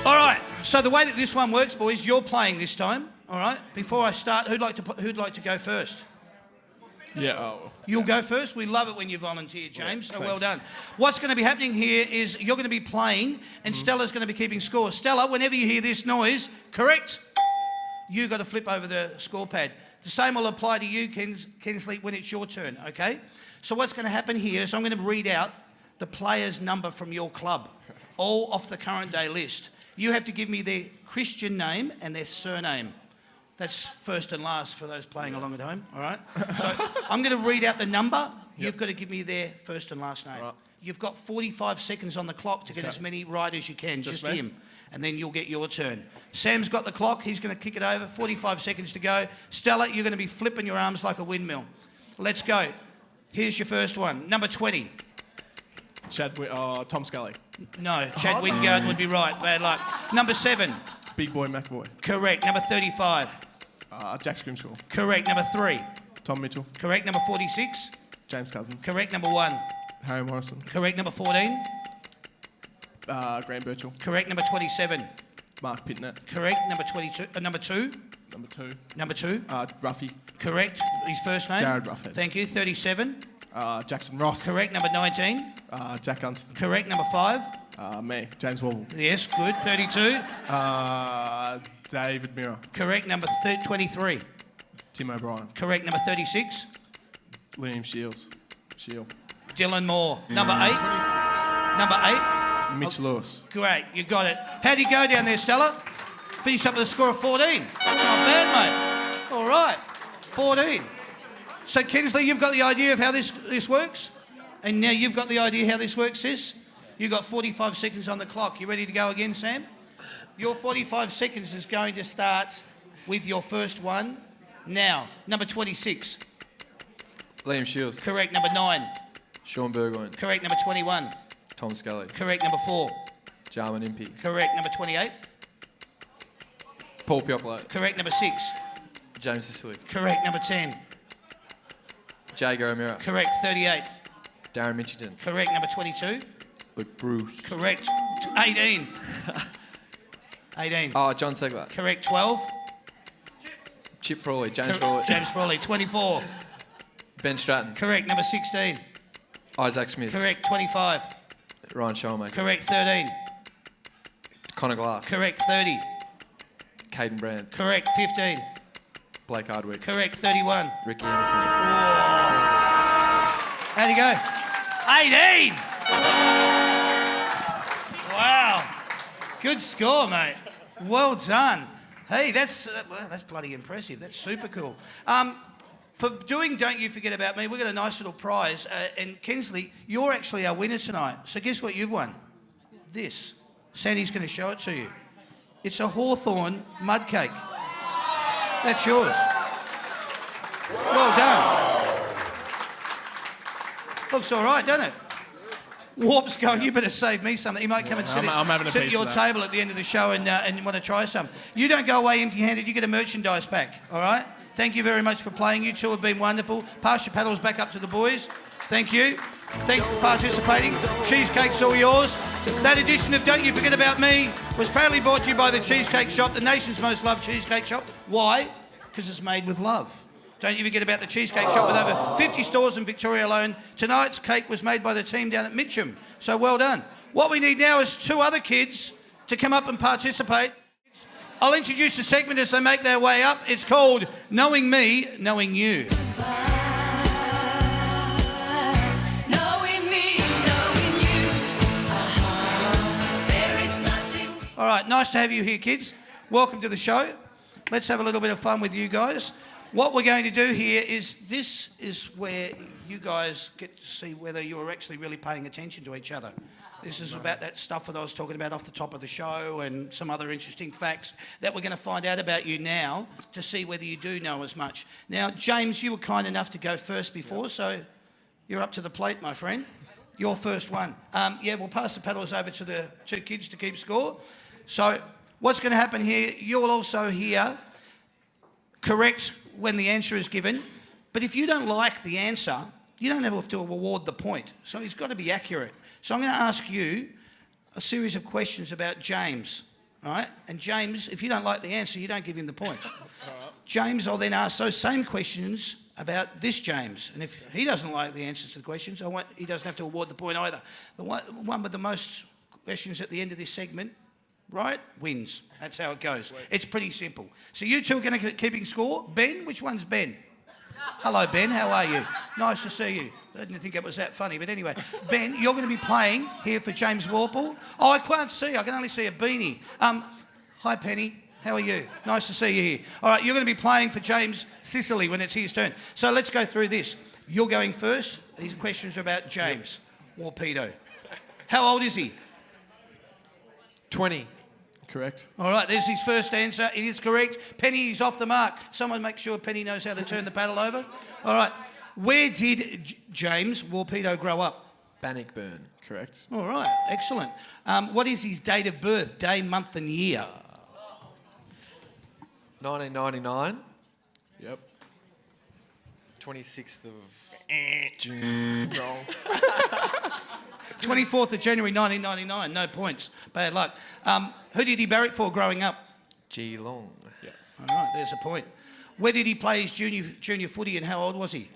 B: All right. So the way that this one works, boys, you're playing this time. All right. Before I start, who'd like to go first?
E: Yeah.
B: You'll go first. We love it when you volunteer, James. So well
E: thanks.
B: done. What's going to be happening here is you're going to be playing, and Stella's going to be keeping score. Stella, whenever you hear this noise, correct? You got to flip over the score pad. The same will apply to you, Kensley, when it's your turn. Okay. So what's going to happen here is I'm going to read out the player's number from your club, all off the current day list. You have to give me their Christian name and their surname. That's first and last for those playing along at home, all right? So I'm going to read out the number. You've got to give me their first and last name.
E: Right.
B: You've got 45 seconds on the clock to get as many right as you can, just
E: me?
B: him. And then you'll get your turn. Sam's got the clock. He's going to kick it over. 45 seconds to go. Stella, you're going to be flipping your arms like a windmill. Let's go. Here's your first one. Number 20.
E: Tom Scully.
B: No, Chad Wingard would be right. Bad luck. Number 7.
E: Big Boy McAvoy.
B: Correct. Number 35.
E: Jack Scrimshaw.
B: Correct. Number 3.
E: Tom Mitchell.
B: Correct. Number 46.
E: James Cousins.
B: Correct. Number 1.
E: Harry Morrison.
B: Correct. Number 14.
E: Graham Birchall.
B: Correct. Number 27.
E: Mark Pitnett.
B: Correct. Number 22. Number 2.
E: Number 2.
B: Number 2.
E: Ruffy.
B: Correct. His first name.
E: Jared Ruffhead.
B: Thank you. 37.
E: Jackson Ross.
B: Correct. Number 19.
E: Jack Gunston.
B: Correct. Number 5.
E: Me. James Wobble.
B: Yes. Good. 32.
E: David Mirror.
B: Correct. Number 23.
E: Tim O'Brien.
B: Correct. Number 36.
E: Liam Shield.
B: Dylan Moore. Number 8.
E: 26.
B: Number 8.
E: Mitch Lewis.
B: Great, you got it. How'd you go down there, Stella? Finished up with a score of 14. Not bad, mate. All right, 14. So, Kensley, you've got the idea of how this works? And now you've got the idea how this works, sis? You've got 45 seconds on the clock. You ready to go again, Sam? Your 45 seconds is going to start with your first one now. Number 26.
D: Liam Shields.
B: Correct. Number 9.
D: Sean Burgoyne.
B: Correct. Number 21.
D: Tom Scully.
B: Correct. Number 4.
D: Jarman Impey.
B: Correct. Number 28.
D: Paul Piopolo.
B: Correct. Number 6.
D: James Sicily.
B: Correct. Number 10.
D: Jago O'Meara.
B: Correct. 38.
D: Darren Mitchington.
B: Correct. Number 22.
D: Luke Bruce.
B: Correct. 18. 18.
D: Oh, John Segler.
B: Correct. 12.
D: Chip Frawley. James Frawley.
B: James Frawley. 24.
D: Ben Stratton.
B: Correct. Number 16.
D: Isaac Smith.
B: Correct. 25.
D: Ryan Showmaker.
B: Correct. 13.
D: Connor Glass.
B: Correct. 30.
D: Caden Brand.
B: Correct. 15.
D: Blake Hardwick.
B: Correct. 31.
D: Ricky Anderson.
B: How'd you go? 18. Wow. Good score, mate. Well done. Hey, that's bloody impressive. That's super cool. For doing Don't You Forget About Me, we've got a nice little prize. And Kensley, you're actually our winner tonight. So guess what you've won? This. Sandy's going to show it to you. It's a Hawthorn mud cake. That's yours. Well done. Looks all right, doesn't it? Warp's going, you better save me something. He might come and sit at your table at the end of the show and want to try some. You don't go away empty-handed. You get a merchandise pack, all right? Thank you very much for playing. You two have been wonderful. Pass your paddles back up to the boys. Thank you. Thanks for participating. Cheesecake's all yours. That edition of Don't You Forget About Me was proudly brought to you by the Cheesecake Shop, the nation's most loved cheesecake shop. Why? Because it's made with love. Don't you forget about the Cheesecake Shop with over 50 stores in Victoria alone. Tonight's cake was made by the team down at Mitcham. So well done. What we need now is 2 other kids to come up and participate. I'll introduce a segment as they make their way up. It's called Knowing Me, Knowing You. All right, nice to have you here, kids. Welcome to the show. Let's have a little bit of fun with you guys. What we're going to do here is, this is where you guys get to see whether you're actually really paying attention to each other. This is about that stuff that I was talking about off the top of the show and some other interesting facts that we're going to find out about you now to see whether you do know as much. Now, James, you were kind enough to go first before, so you're up to the plate, my friend. Your first one. We'll pass the paddles over to the 2 kids to keep score. So what's going to happen here, you'll also hear correct when the answer is given, but if you don't like the answer, you don't have to award the point. So he's got to be accurate. So I'm going to ask you a series of questions about James, all right? And James, if you don't like the answer, you don't give him the point. James, I'll then ask those same questions about this James. And if he doesn't like the answers to the questions, he doesn't have to award the point either. The one with the most questions at the end of this segment, right, wins. That's how it goes. Sweet. It's pretty simple. So you two are going to keep score. Ben, which one's Ben? Hello, Ben. How are you? Nice to see you. I didn't think it was that funny, but anyway. Ben, you're going to be playing here for James Warple. Oh, I can't see. I can only see a beanie. Hi, Penny. How are you? Nice to see you here. All right, you're going to be playing for James Sicily when it's his turn. So let's go through this. You're going first. These questions are about James Warpedo. How old is he?
D: 20.
E: Correct.
B: All right, there's his first answer. It is correct. Penny is off the mark. Someone make sure Penny knows how to turn the paddle over. All right. Where did James Warpedo grow up?
D: Bannockburn.
E: Correct.
B: All right, excellent. What is his date of birth? Day, month and year?
D: 1999.
E: Yep.
D: 26th of June.
E: Wrong.
B: 24th of January 1999. No points. Bad luck. Who did he barrack for growing up?
D: Geelong.
E: Yeah.
B: All right, there's a point. Where did he play his junior footy and how old was he?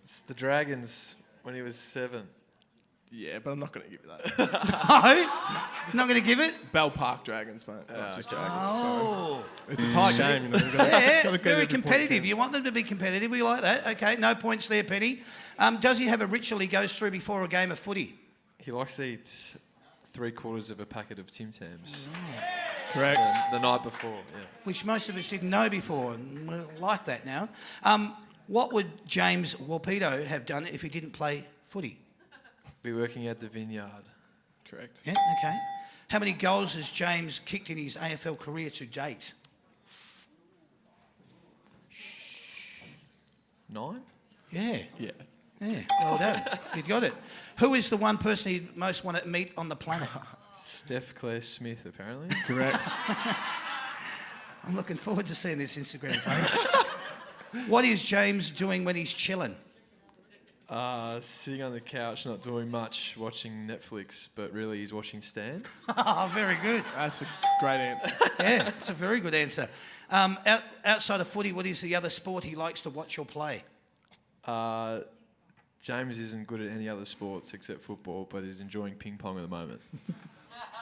D: It's the Dragons when he was 7.
E: Yeah, but I'm not going to give you that.
B: No? Not going to give it?
E: Bell Park Dragons, mate. Not just Dragons.
B: Oh.
E: So it's a tight game, you know.
B: Yeah, very competitive. You want them to be competitive. We like that. Okay, no points there, Penny. Does he have a ritual he goes through before a game of footy?
D: He likes to eat 3/4 of a packet of Tim Tams.
E: Correct.
D: The night before, yeah.
B: Which most of us didn't know before, and we like that now. What would James Warpedo have done if he didn't play footy?
D: Be working at the vineyard.
E: Correct.
B: Yeah, okay. How many goals has James kicked in his AFL career to date?
D: 9?
B: Yeah.
E: Yeah.
B: Yeah, well done. You got it. Who is the one person you'd most want to meet on the planet?
D: Steph Claire Smith, apparently.
E: Correct.
B: I'm looking forward to seeing this Instagram page. What is James doing when he's chilling?
D: Sitting on the couch, not doing much, watching Netflix, but really he's watching Stan.
B: Oh, very good.
E: That's a great answer.
B: Yeah, it's a very good answer. Outside of footy, what is the other sport he likes to watch or play?
D: James isn't good at any other sports except football, but is enjoying ping pong at the moment.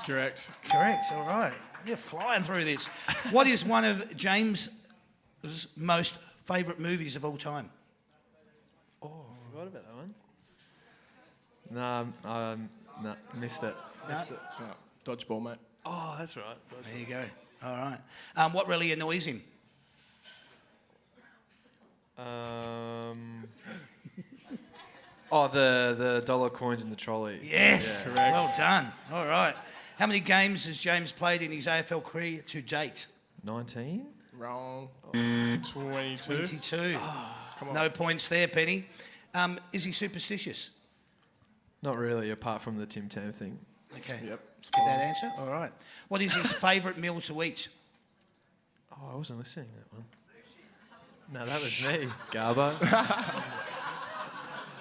E: Correct.
B: Correct, all right. You're flying through this. What is one of James' most favourite movies of all time?
D: Oh, I forgot about that one. Nah, missed it. Missed it.
E: Oh, dodgeball, mate.
D: Oh, that's right.
B: There you go. All right. What really annoys him?
D: The dollar coins in the trolley.
B: Yes.
E: Yeah. Correct.
B: Well done. All right. How many games has James played in his AFL career to date?
D: 19?
E: Wrong. 22.
B: 22.
E: Come on.
B: No points there, Penny. Is he superstitious?
D: Not really, apart from the Tim Tam thing.
B: Okay.
E: Yep.
B: Get that answer? All right. What is his favourite meal to eat?
D: Oh, I wasn't listening to that one. No, that was me, Garbo.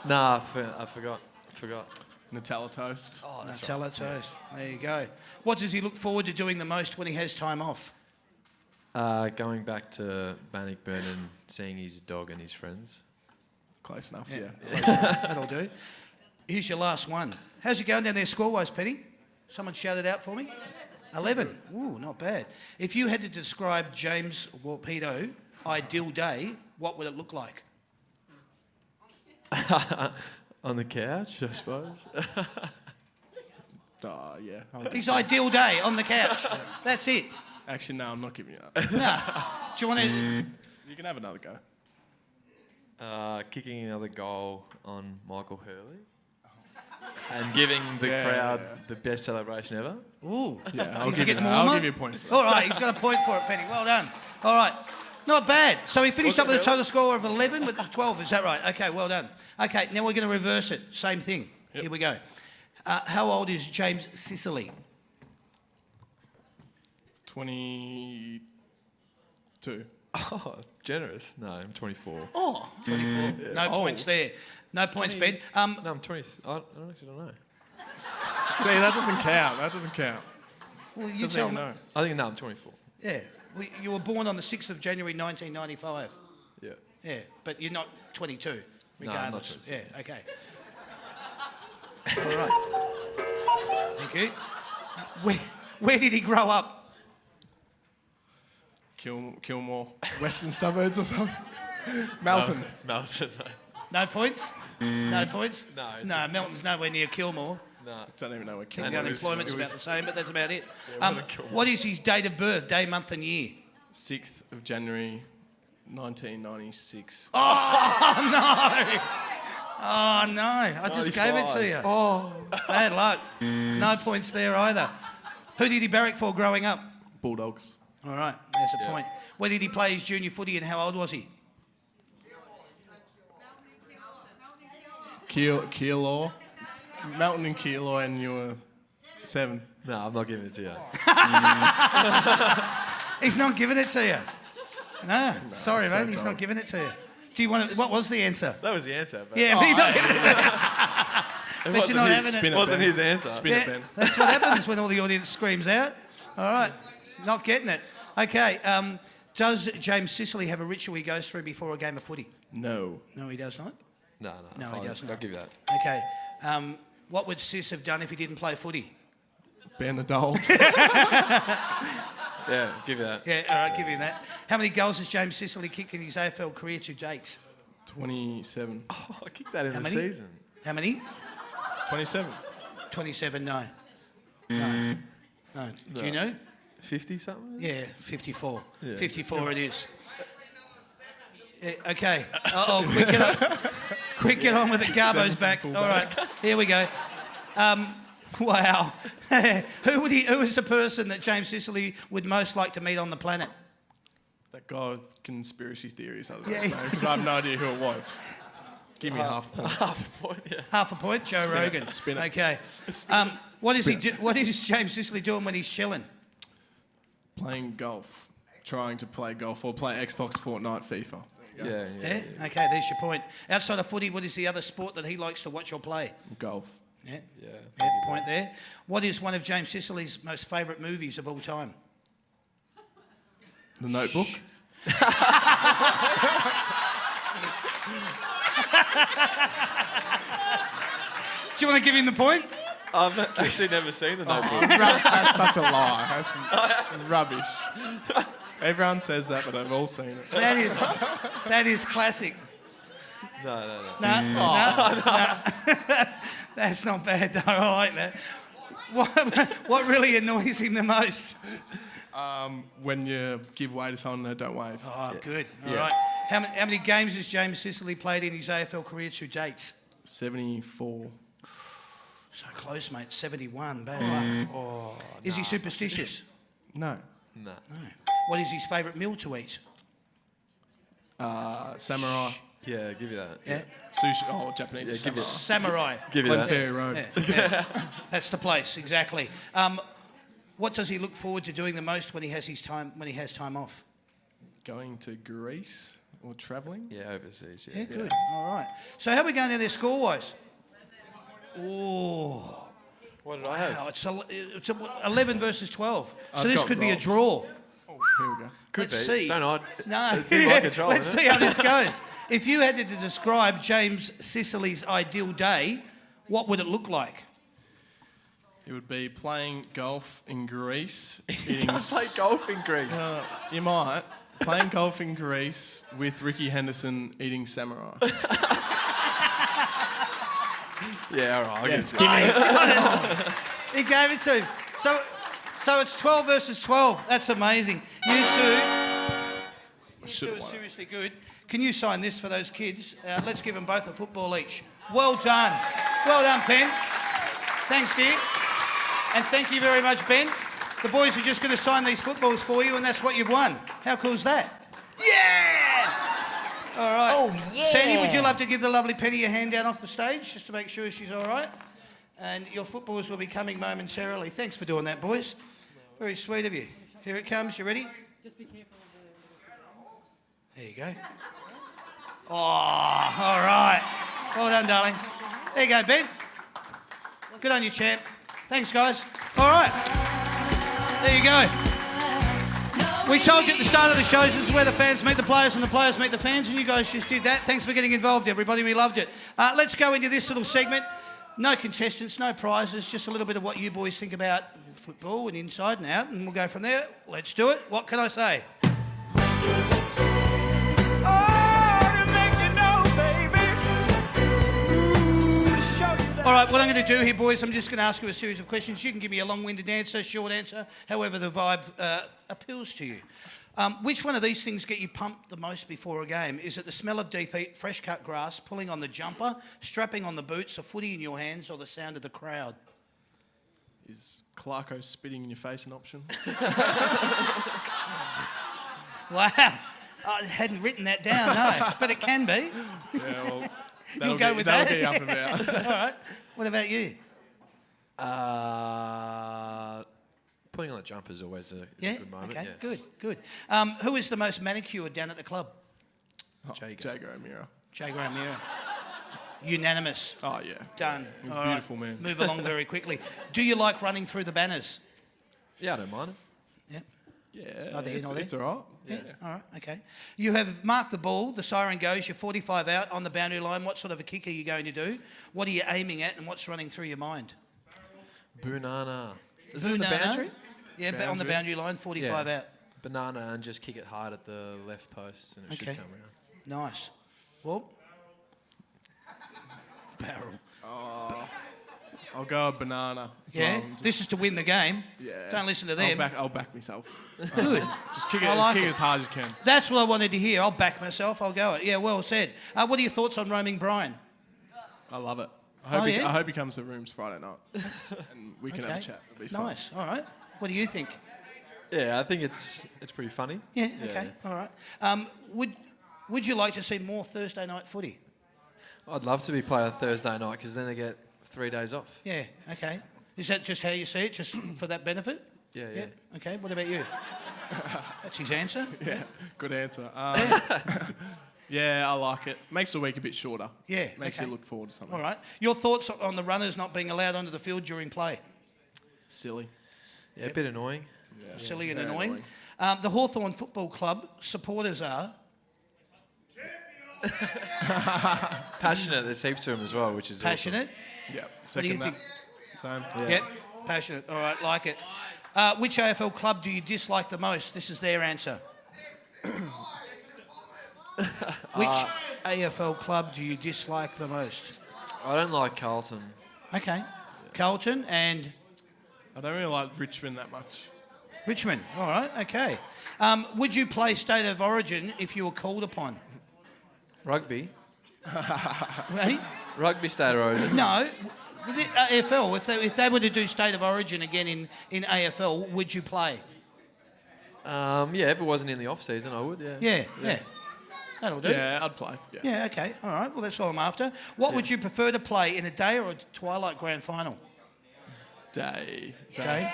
D: Nah, I forgot.
E: Nutella toast.
D: Oh,
B: Nutella toast. There you go. What does he look forward to doing the most when he has time off?
D: Going back to Bannockburn and seeing his dog and his friends.
E: Close enough, yeah.
B: That'll do. Here's your last one. How's it going down there score-wise, Penny? Someone shout it out for me. 11. Ooh, not bad. If you had to describe James Warpedo ideal day, what would it look like?
D: On the couch, I suppose.
E: Yeah.
B: His ideal day on the couch. That's it.
E: Actually, no, I'm not giving you that.
B: Do you want to...
E: You can have another go.
D: Kicking another goal on Michael Hurley. And giving the crowd the best celebration ever.
B: Ooh.
E: Yeah, I'll
B: Is he
E: give you
B: getting
E: that. I'll
B: warmer?
E: give you a point for that.
B: All right, he's got a point for it, Penny. Well done. All right. Not bad. So he finished up with a total score of 11 with 12. Is that right? Okay, well done. Okay, now we're going to reverse it. Same thing.
E: Yep.
B: Here we go. How old is James Sicily?
E: 22.
D: Oh, generous. No, I'm 24.
B: Oh, 24. No points there. No points, Ben.
D: No, I'm 20. I actually don't know.
E: See, that doesn't count. That doesn't count.
B: Well, you
E: Doesn't
B: tell
E: even
B: me.
E: know.
D: I think, no, I'm 24.
B: Yeah. Well, you were born on the 6th of January 1995.
D: Yeah.
B: Yeah, but you're not 22,
D: No, I'm not
B: regardless.
D: 22.
B: Yeah, okay. All right. Thank you. Where did he grow up?
E: Kilmore. Western suburbs or something? Melton.
D: Melton.
B: No points? No points?
D: No, it's
B: No, Melton's nowhere near Kilmore.
D: No.
E: Don't even know where
B: The
E: Kilmore is.
B: unemployment's about the same, but that's about it.
D: what a Kilmore.
B: What is his date of birth, day, month and year?
E: 6th of January, 1996.
B: Oh, no! Oh, no. I just gave it to you. Oh. Bad luck. No points there either. Who did he barrack for growing up?
E: Bulldogs.
B: All right, there's a point. Where did he play his junior footy and how old was he?
E: Keilor. Melton and Keilor, and you were 7.
D: No, I'm not giving it to you.
B: He's not giving it to you. No, sorry,
E: so
B: mate, he's not giving it to you. Do you want to, what was the answer?
D: That was the answer. But
B: Yeah, but he's not giving it to you.
D: it
B: but you're not having
E: Spin
B: it.
E: it,
D: wasn't
E: Ben.
D: his answer.
E: Spin it,
B: Yeah,
E: Ben.
B: that's what happens when all the audience screams out. All right, not getting it. Okay, does James Sicily have a ritual he goes through before a game of footy?
E: No.
B: No, he does not.
D: No,
B: No, he does not.
D: I'll give you that.
B: Okay, what would Sis have done if he didn't play footy?
E: Ben Adult.
D: Yeah, give you that.
B: Yeah, all right, give him that. How many goals has James Sicily kicked in his AFL career to date?
E: 27.
D: Oh, I kicked that in
B: How
D: the
B: many?
D: season.
B: How many?
E: 27.
B: 27, no. No. No. Do you know?
D: 50 something?
B: Yeah, 54.
D: Yeah.
B: 54 it is. Yeah, okay. Uh-oh, quick, get on. Quick, get on with it. Garbo's back. All right, here we go. Wow. Who is the person that James Sicily would most like to meet on the planet?
E: That guy with conspiracy theories, I don't
B: Yeah.
E: know, because I have no idea who it was. Give me half a point.
D: Half a point, yeah.
B: Half a point, Joe
E: Spin it,
B: Rogan.
E: spin it.
B: Okay. What is James Sicily doing when he's chilling?
E: Playing golf. Trying to play golf or play Xbox, Fortnite, FIFA. we go.
B: Yeah? Okay, there's your point. Outside of footy, what is the other sport that he likes to watch or play?
E: Golf.
B: Yeah.
D: Yeah.
B: Point there. What is one of James Sicily's most favourite movies of all time?
E: The Notebook.
B: Do you want to give him the point?
D: I've actually never seen the Notebook.
E: That's such a lie. That's rubbish. Everyone says that, but they've all seen it.
B: That is classic.
D: No.
B: No. That's not bad though. I like that. What really annoys him the most?
E: When you give way to someone that don't wave.
B: Oh, good. All right. How many games has James Sicily played in his AFL career to date?
E: 74.
B: So close, mate. 71. Bad luck. Is he superstitious?
E: No.
D: No.
B: No. What is his favourite meal to eat?
E: Samurai.
D: Yeah, give you that.
B: Yeah.
E: Sushi. Oh, Japanese.
D: Yeah, give you,
B: Samurai.
D: give you that.
E: Ferry Road.
B: Yeah. That's the place, exactly. What does he look forward to doing the most when he has time off?
E: Going to Greece or travelling.
D: Yeah, overseas.
B: Yeah, good. All right. So how are we going down there score-wise? Oh,
D: What did I have?
B: wow, it's 11 versus 12. So
E: I've
B: this
E: got
B: could be a
E: rolled.
B: draw.
E: Here we go.
D: Could
B: Let's
D: be.
B: see.
D: Don't I?
B: No.
D: It seemed like a troll,
B: Let's
D: isn't
B: see how this goes. If you had to describe James Sicily's ideal day, what would it look like?
E: It would be playing golf in Greece. Eating
D: Play golf in Greece.
E: You might. Playing golf in Greece with Ricky Henderson eating samurai.
D: Yeah, all right. I'll
E: Yes,
D: get
E: give
D: it.
E: me
B: He gave it to him. So it's 12 versus 12. That's amazing. You two are seriously good. Can you sign this for those kids? Let's give them both a football each. Well done. Well done, Ben. Thanks, dear. And thank you very much, Ben. The boys are just going to sign these footballs for you, and that's what you've won. How cool is that? Yeah! All right. Oh, yeah. Sandy, would you love to give the lovely Penny a hand down off the stage, just to make sure she's all right? And your footballs will be coming momentarily. Thanks for doing that, boys. Very sweet of you. Here it comes. You ready?
H: Just be careful of the...
B: There you go. Oh, all right. Well done, darling. There you go, Ben. Good on you, champ. Thanks, guys. All right. There you go. We told you at the start of the shows, this is where the fans meet the players and the players meet the fans, and you guys just did that. Thanks for getting involved, everybody. We loved it. Let's go into this little segment. No contestants, no prizes, just a little bit of what you boys think about football and inside and out, and we'll go from there. Let's do it. What can I say? All right, what I'm going to do here, boys, I'm just going to ask you a series of questions. You can give me a long-winded answer, short answer, however the vibe appeals to you. Which one of these things get you pumped the most before a game? Is it the smell of deep heat, fresh-cut grass, pulling on the jumper, strapping on the boots, a footy in your hands, or the sound of the crowd?
E: Is Clarko spitting in your face an option?
B: Wow. I hadn't written that down, no, but it can be.
E: Yeah, well,
B: You'll go with that?
E: That'll be up and about.
B: All right. What about you?
D: Putting on the jumper is always a good moment.
B: Okay,
D: Yeah.
B: good. Who is the most manicured down at the club?
E: Jago O'Meara.
B: Jago O'Meara. Unanimous.
E: Oh, yeah.
B: Done.
E: He's a
B: All
E: beautiful
B: right.
E: man.
B: Move along very quickly. Do you like running through the banners?
D: Yeah, I don't mind it.
B: Yeah.
E: Yeah,
B: Neither here nor there.
E: it's all right.
B: Yeah. All right. Okay. You have marked the ball. The siren goes. You're 45 out on the boundary line. What sort of a kick are you going to do? What are you aiming at, and what's running through your mind?
D: Banana. Is it in the
B: Banana?
D: boundary?
B: Yeah, on the boundary line, 45 out.
D: Banana and just kick it hard at the left post and it should come around.
B: Nice. Well, barrel.
E: I'll go a banana.
B: Yeah. This is to win the game.
E: Yeah.
B: Don't listen to them.
E: I'll back myself.
B: Good.
E: Just kick it,
B: I like it.
E: as hard as you can.
B: That's what I wanted to hear. I'll back myself. I'll go it. Yeah, well said. What are your thoughts on roaming Brian?
E: I love it.
B: Oh, yeah?
E: I hope he comes to rooms Friday night and we can have a chat. It'll be fun.
B: Nice. All right. What do you think?
D: Yeah, I think it's pretty funny.
B: Yeah. Okay. All right. Would you like to see more Thursday night footy?
D: I'd love to be playing Thursday night because then I get 3 days off.
B: Yeah. Okay. Is that just how you see it, just for that benefit?
D: Yeah.
B: Okay. What about you? That's his answer.
E: Yeah, good answer. Yeah, I like it. Makes the week a bit shorter.
B: Yeah,
E: Makes
B: okay.
E: you look forward to something.
B: All right. Your thoughts on the runners not being allowed onto the field during play?
E: Silly.
D: Yeah, a bit annoying.
B: Silly and
E: very
B: annoying. The Hawthorn Football Club supporters are...
D: Passionate, there's heaps of them as well, which is
B: Passionate?
E: Yeah.
B: What do you
E: Second
B: think?
E: that. Same.
B: Yep, passionate. All right, like it. Which AFL club do you dislike the most? This is their answer. Which AFL club do you dislike the most?
D: I don't like Carlton.
B: Okay. Carlton and
E: I don't really like Richmond that much.
B: Richmond. All right, okay. Would you play State of Origin if you were called upon?
D: Rugby?
B: Hey?
D: Rugby State of Origin?
B: No. The AFL, if they were to do State of Origin again in AFL, would you play?
D: Yeah, if it wasn't in the off-season, I would, yeah.
B: Yeah. That'll do.
E: Yeah, I'd play. Yeah.
B: Yeah, okay. All right. Well, that's all I'm after. What would you prefer to play, in a day or a twilight grand final?
E: Day.
B: Day?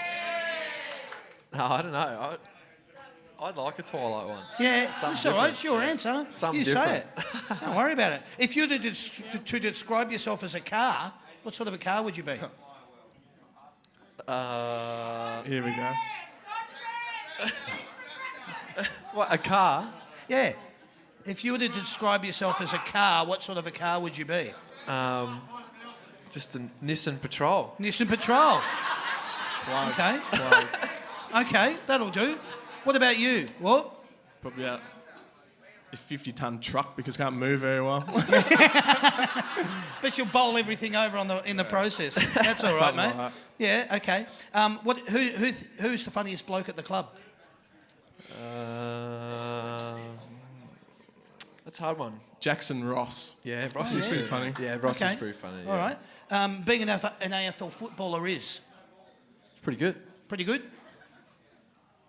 D: No, I don't know. I'd like a twilight one.
B: Yeah,
D: Something
B: that's all right.
D: different.
B: It's your answer.
D: Something
B: you say
D: different.
B: it. Don't worry about it. If you were to describe yourself as a car, what sort of a car would you be?
E: Here we go.
D: What, a car?
B: Yeah. If you were to describe yourself as a car, what sort of a car would you be?
D: Just a Nissan Patrol.
B: Nissan Patrol. Okay. Okay, that'll do. What about you? What?
E: Probably a 50-ton truck because can't move very well.
B: But you'll bowl everything over in the process. That's all right,
E: Something
B: mate.
E: like that.
B: Yeah, okay. Who's the funniest bloke at the club?
D: That's a hard one.
E: Jackson Ross.
D: Yeah, Ross
E: He's
D: is
E: pretty funny.
D: Yeah, Ross
B: Okay.
D: is pretty funny.
B: All right. Being an AFL footballer is
D: It's pretty good.
B: pretty good.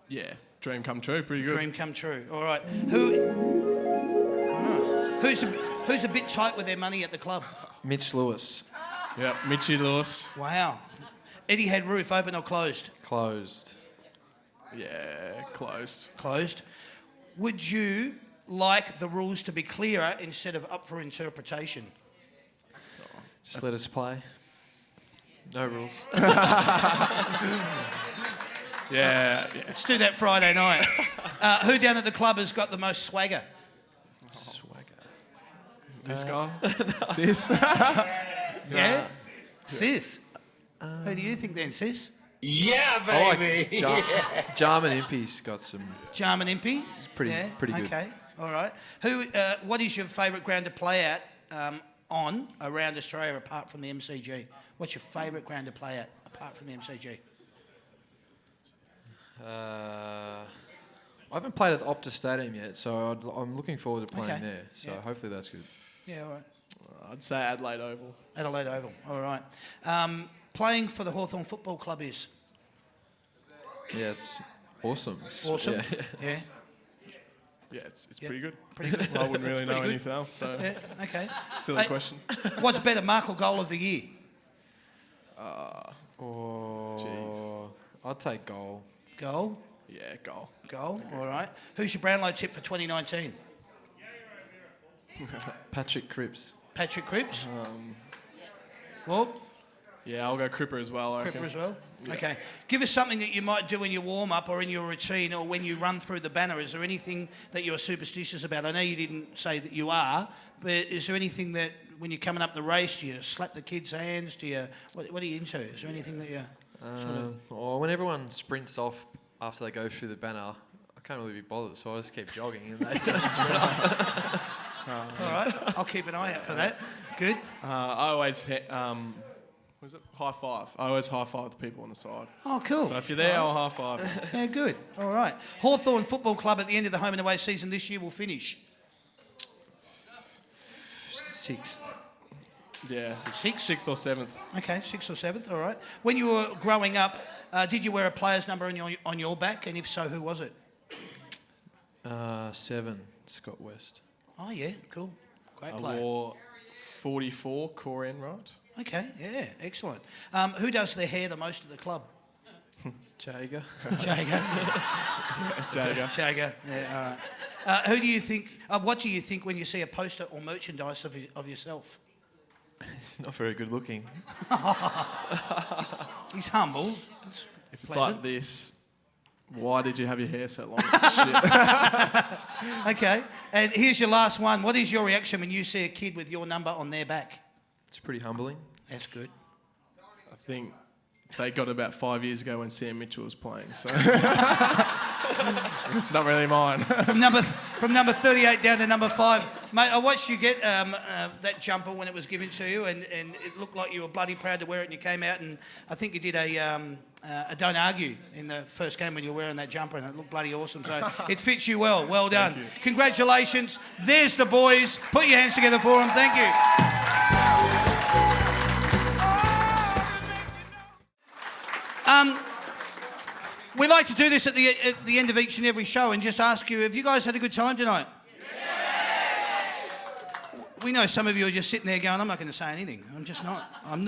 E: Yeah, dream come true. Pretty good.
B: Dream come true. All right. Who's a bit tight with their money at the club?
D: Mitch Lewis.
E: Yep, Mitchie Lewis.
B: Wow. Eddie had roof open or closed?
D: Closed.
E: Yeah, closed.
B: Closed. Would you like the rules to be clearer instead of up for interpretation?
D: Just let us play. No rules.
E: Yeah.
B: Let's do that Friday night. Who down at the club has got the most swagger?
D: Swagger.
E: This guy. Sis.
B: Yeah? Sis. Who do you think then, Sis?
A: Yeah,
D: I
A: baby.
D: like Jarman Impey's got some.
B: Jarman Impey?
D: pretty good.
B: Okay, all right. What is your favourite ground to play at around Australia apart from the MCG? What's your favourite ground to play at apart from the MCG?
D: I haven't played at the Optus Stadium yet, so I'm looking forward to playing
B: Okay.
D: there. So
B: Yeah.
D: hopefully that's good.
B: Yeah, all right.
E: I'd say Adelaide Oval.
B: Adelaide Oval, all right. Playing for the Hawthorn Football Club is?
D: Yeah, it's awesome.
B: Awesome.
D: Yeah.
B: Yeah.
E: Yeah, it's
B: Yep.
E: pretty good.
B: Pretty good.
E: Well, I wouldn't really know
B: Pretty good.
E: anything else, so
B: Yeah, okay.
E: silly
B: Hey,
E: question.
B: What's better, mark or goal of the year?
D: Or I'd take goal.
B: Goal?
E: Yeah, goal.
B: Goal, all right. Who's your Brownlow tip for 2019?
D: Patrick Cripps.
B: Patrick Cripps? Well,
E: Yeah, I'll go Cripper as well, I reckon.
B: Cripper as well? Okay. Give us something that you might do in your warm-up or in your routine or when you run through the banner. Is there anything that you're superstitious about? I know you didn't say that you are, but is there anything that when you're coming up the race, do you slap the kids' hands? Do you? What are you into? Is there anything that you sort of...
D: Or when everyone sprints off after they go through the banner, I can't really be bothered, so I just keep jogging and they just sprint up.
B: All right. I'll keep an eye out for that. Good.
E: I always high five. I always high five the people on the side.
B: Oh, cool.
E: So if you're there, I'll high five.
B: Yeah, good. All right. Hawthorn Football Club at the end of the home and away season this year will finish.
D: 6th.
E: Yeah,
B: Sixth?
E: 6th or 7th.
B: Okay, 6th or 7th. All right. When you were growing up, did you wear a player's number on your back? And if so, who was it?
D: 7, Scott West.
B: Oh, yeah. Cool. Great
E: I
B: player.
E: wore 44, core end right.
B: Okay, yeah, excellent. Who does their hair the most at the club?
D: Jager.
B: Jager.
E: Jager.
B: Jager. Yeah, all right. Who do you think? What do you think when you see a poster or merchandise of yourself?
D: He's not very good looking.
B: He's humble.
E: If it's like this, why did you have your hair so long? Shit.
B: Okay. And here's your last one. What is your reaction when you see a kid with your number on their back?
D: It's pretty humbling.
B: That's good.
E: I think they got it about 5 years ago when Sam Mitchell was playing, so it's not really mine.
B: From number 38 down to number 5. Mate, I watched you get that jumper when it was given to you, and it looked like you were bloody proud to wear it, and you came out, and I think you did a don't argue in the first game when you were wearing that jumper, and it looked bloody awesome. So it fits you well. Well done.
E: Thank you.
B: Congratulations. There's the boys. Put your hands together for them. Thank you. We like to do this at the end of each and every show and just ask you, have you guys had a good time tonight? We know some of you are just sitting there going, I'm not going to say anything. I'm just not.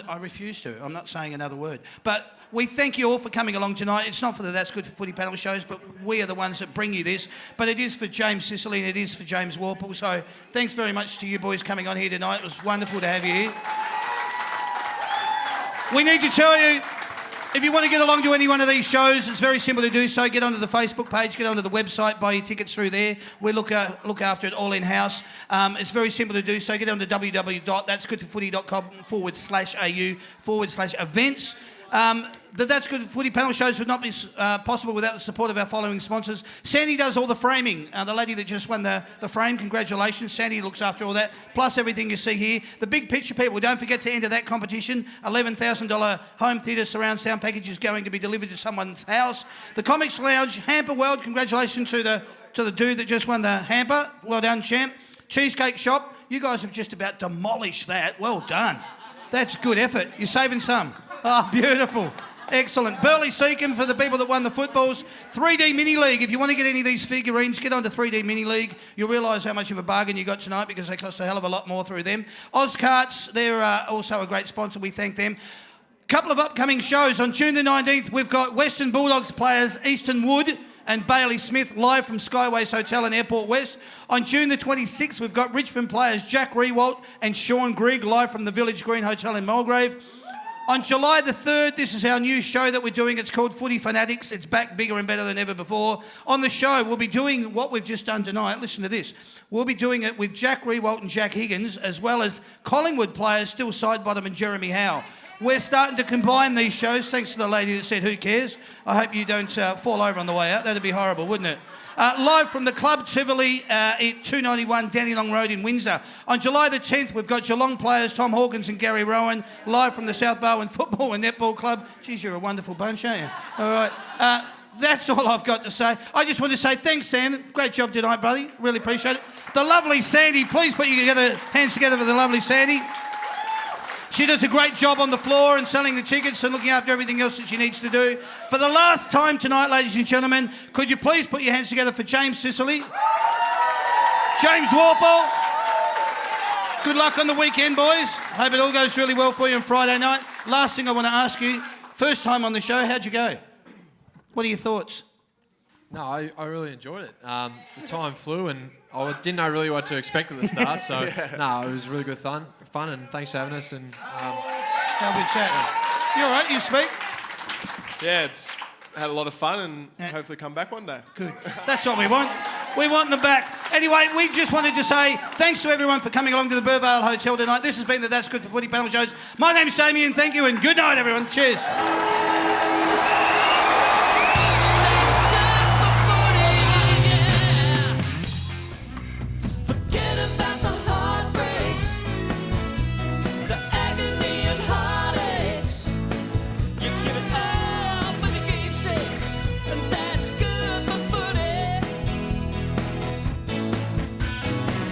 B: I refuse to. I'm not saying another word. But we thank you all for coming along tonight. It's not for the That's Good for Footy panel shows, but we are the ones that bring you this. But it is for James Sicily and it is for James Warple. So thanks very much to you boys coming on here tonight. It was wonderful to have you here. We need to tell you, if you want to get along to any one of these shows, it's very simple to do so. Get onto the Facebook page, get onto the website, buy your tickets through there. We look after it all in-house. It's very simple to do so. Get onto www.that'sgoodforfooty.com.au/events. The That's Good Footy panel shows would not be possible without the support of our following sponsors. Sandy does all the framing. The lady that just won the frame, congratulations. Sandy looks after all that, plus everything you see here. The big picture people, don't forget to enter that competition. $11,000 home theatre surround sound package is going to be delivered to someone's house. The Comics Lounge Hamper World, congratulations to the dude that just won the hamper. Well done, champ. Cheesecake Shop, you guys have just about demolished that. Well done. That's good effort. You're saving some. Oh, beautiful. Excellent. Burley Seacombe for the people that won the footballs. 3D Mini League. If you want to get any of these figurines, get onto 3D Mini League. You'll realise how much of a bargain you got tonight because they cost a hell of a lot more through them. Ozcarts, they're also a great sponsor. We thank them. Couple of upcoming shows. On June the 19th, we've got Western Bulldogs players Easton Wood and Bailey Smith live from Skyways Hotel in Airport West. On June the 26th, we've got Richmond players Jack Rewalt and Sean Grigg live from the Village Green Hotel in Mulgrave. On July the 3rd, this is our new show that we're doing. It's called Footy Fanatics. It's back bigger and better than ever before. On the show, we'll be doing what we've just done tonight. Listen to this. We'll be doing it with Jack Rewalt and Jack Higgins, as well as Collingwood players Still Sidebottom and Jeremy Howe. We're starting to combine these shows, thanks to the lady that said, who cares? I hope you don't fall over on the way out. That'd be horrible, wouldn't it? Live from the Club Tivoli at 291 Dandenong Road in Windsor. On July the 10th, we've got Geelong players Tom Hawkins and Gary Rowan live from the South Barwon Football and Netball Club. Geez, you're a wonderful bunch, aren't you? All right. That's all I've got to say. I just want to say thanks, Sam. Great job tonight, buddy. Really appreciate it. The lovely Sandy. Please put your hands together for the lovely Sandy. She does a great job on the floor and selling the tickets and looking after everything else that she needs to do. For the last time tonight, ladies and gentlemen, could you please put your hands together for James Sicily? James Warple. Good luck on the weekend, boys. Hope it all goes really well for you on Friday night. Last thing I want to ask you, first time on the show, how'd you go? What are your thoughts?
D: No, I really enjoyed it. The time flew and I didn't know really what to expect at the start. So, no, it was really good fun and thanks for having us. And
B: Have a good chat. You all right? You speak?
E: Yeah, it's had a lot of fun and hopefully come back one day.
B: Good. That's what we want. We want them back. Anyway, we just wanted to say thanks to everyone for coming along to the Burvale Hotel tonight. This has been the That's Good for Footy panel shows. My name's Damien. Thank you and good night, everyone. Cheers.
A: Forget about the heartbreaks, the agony and heartaches. You give it all for the game's sake, and that's good for footy.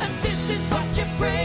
A: And this is what you pray.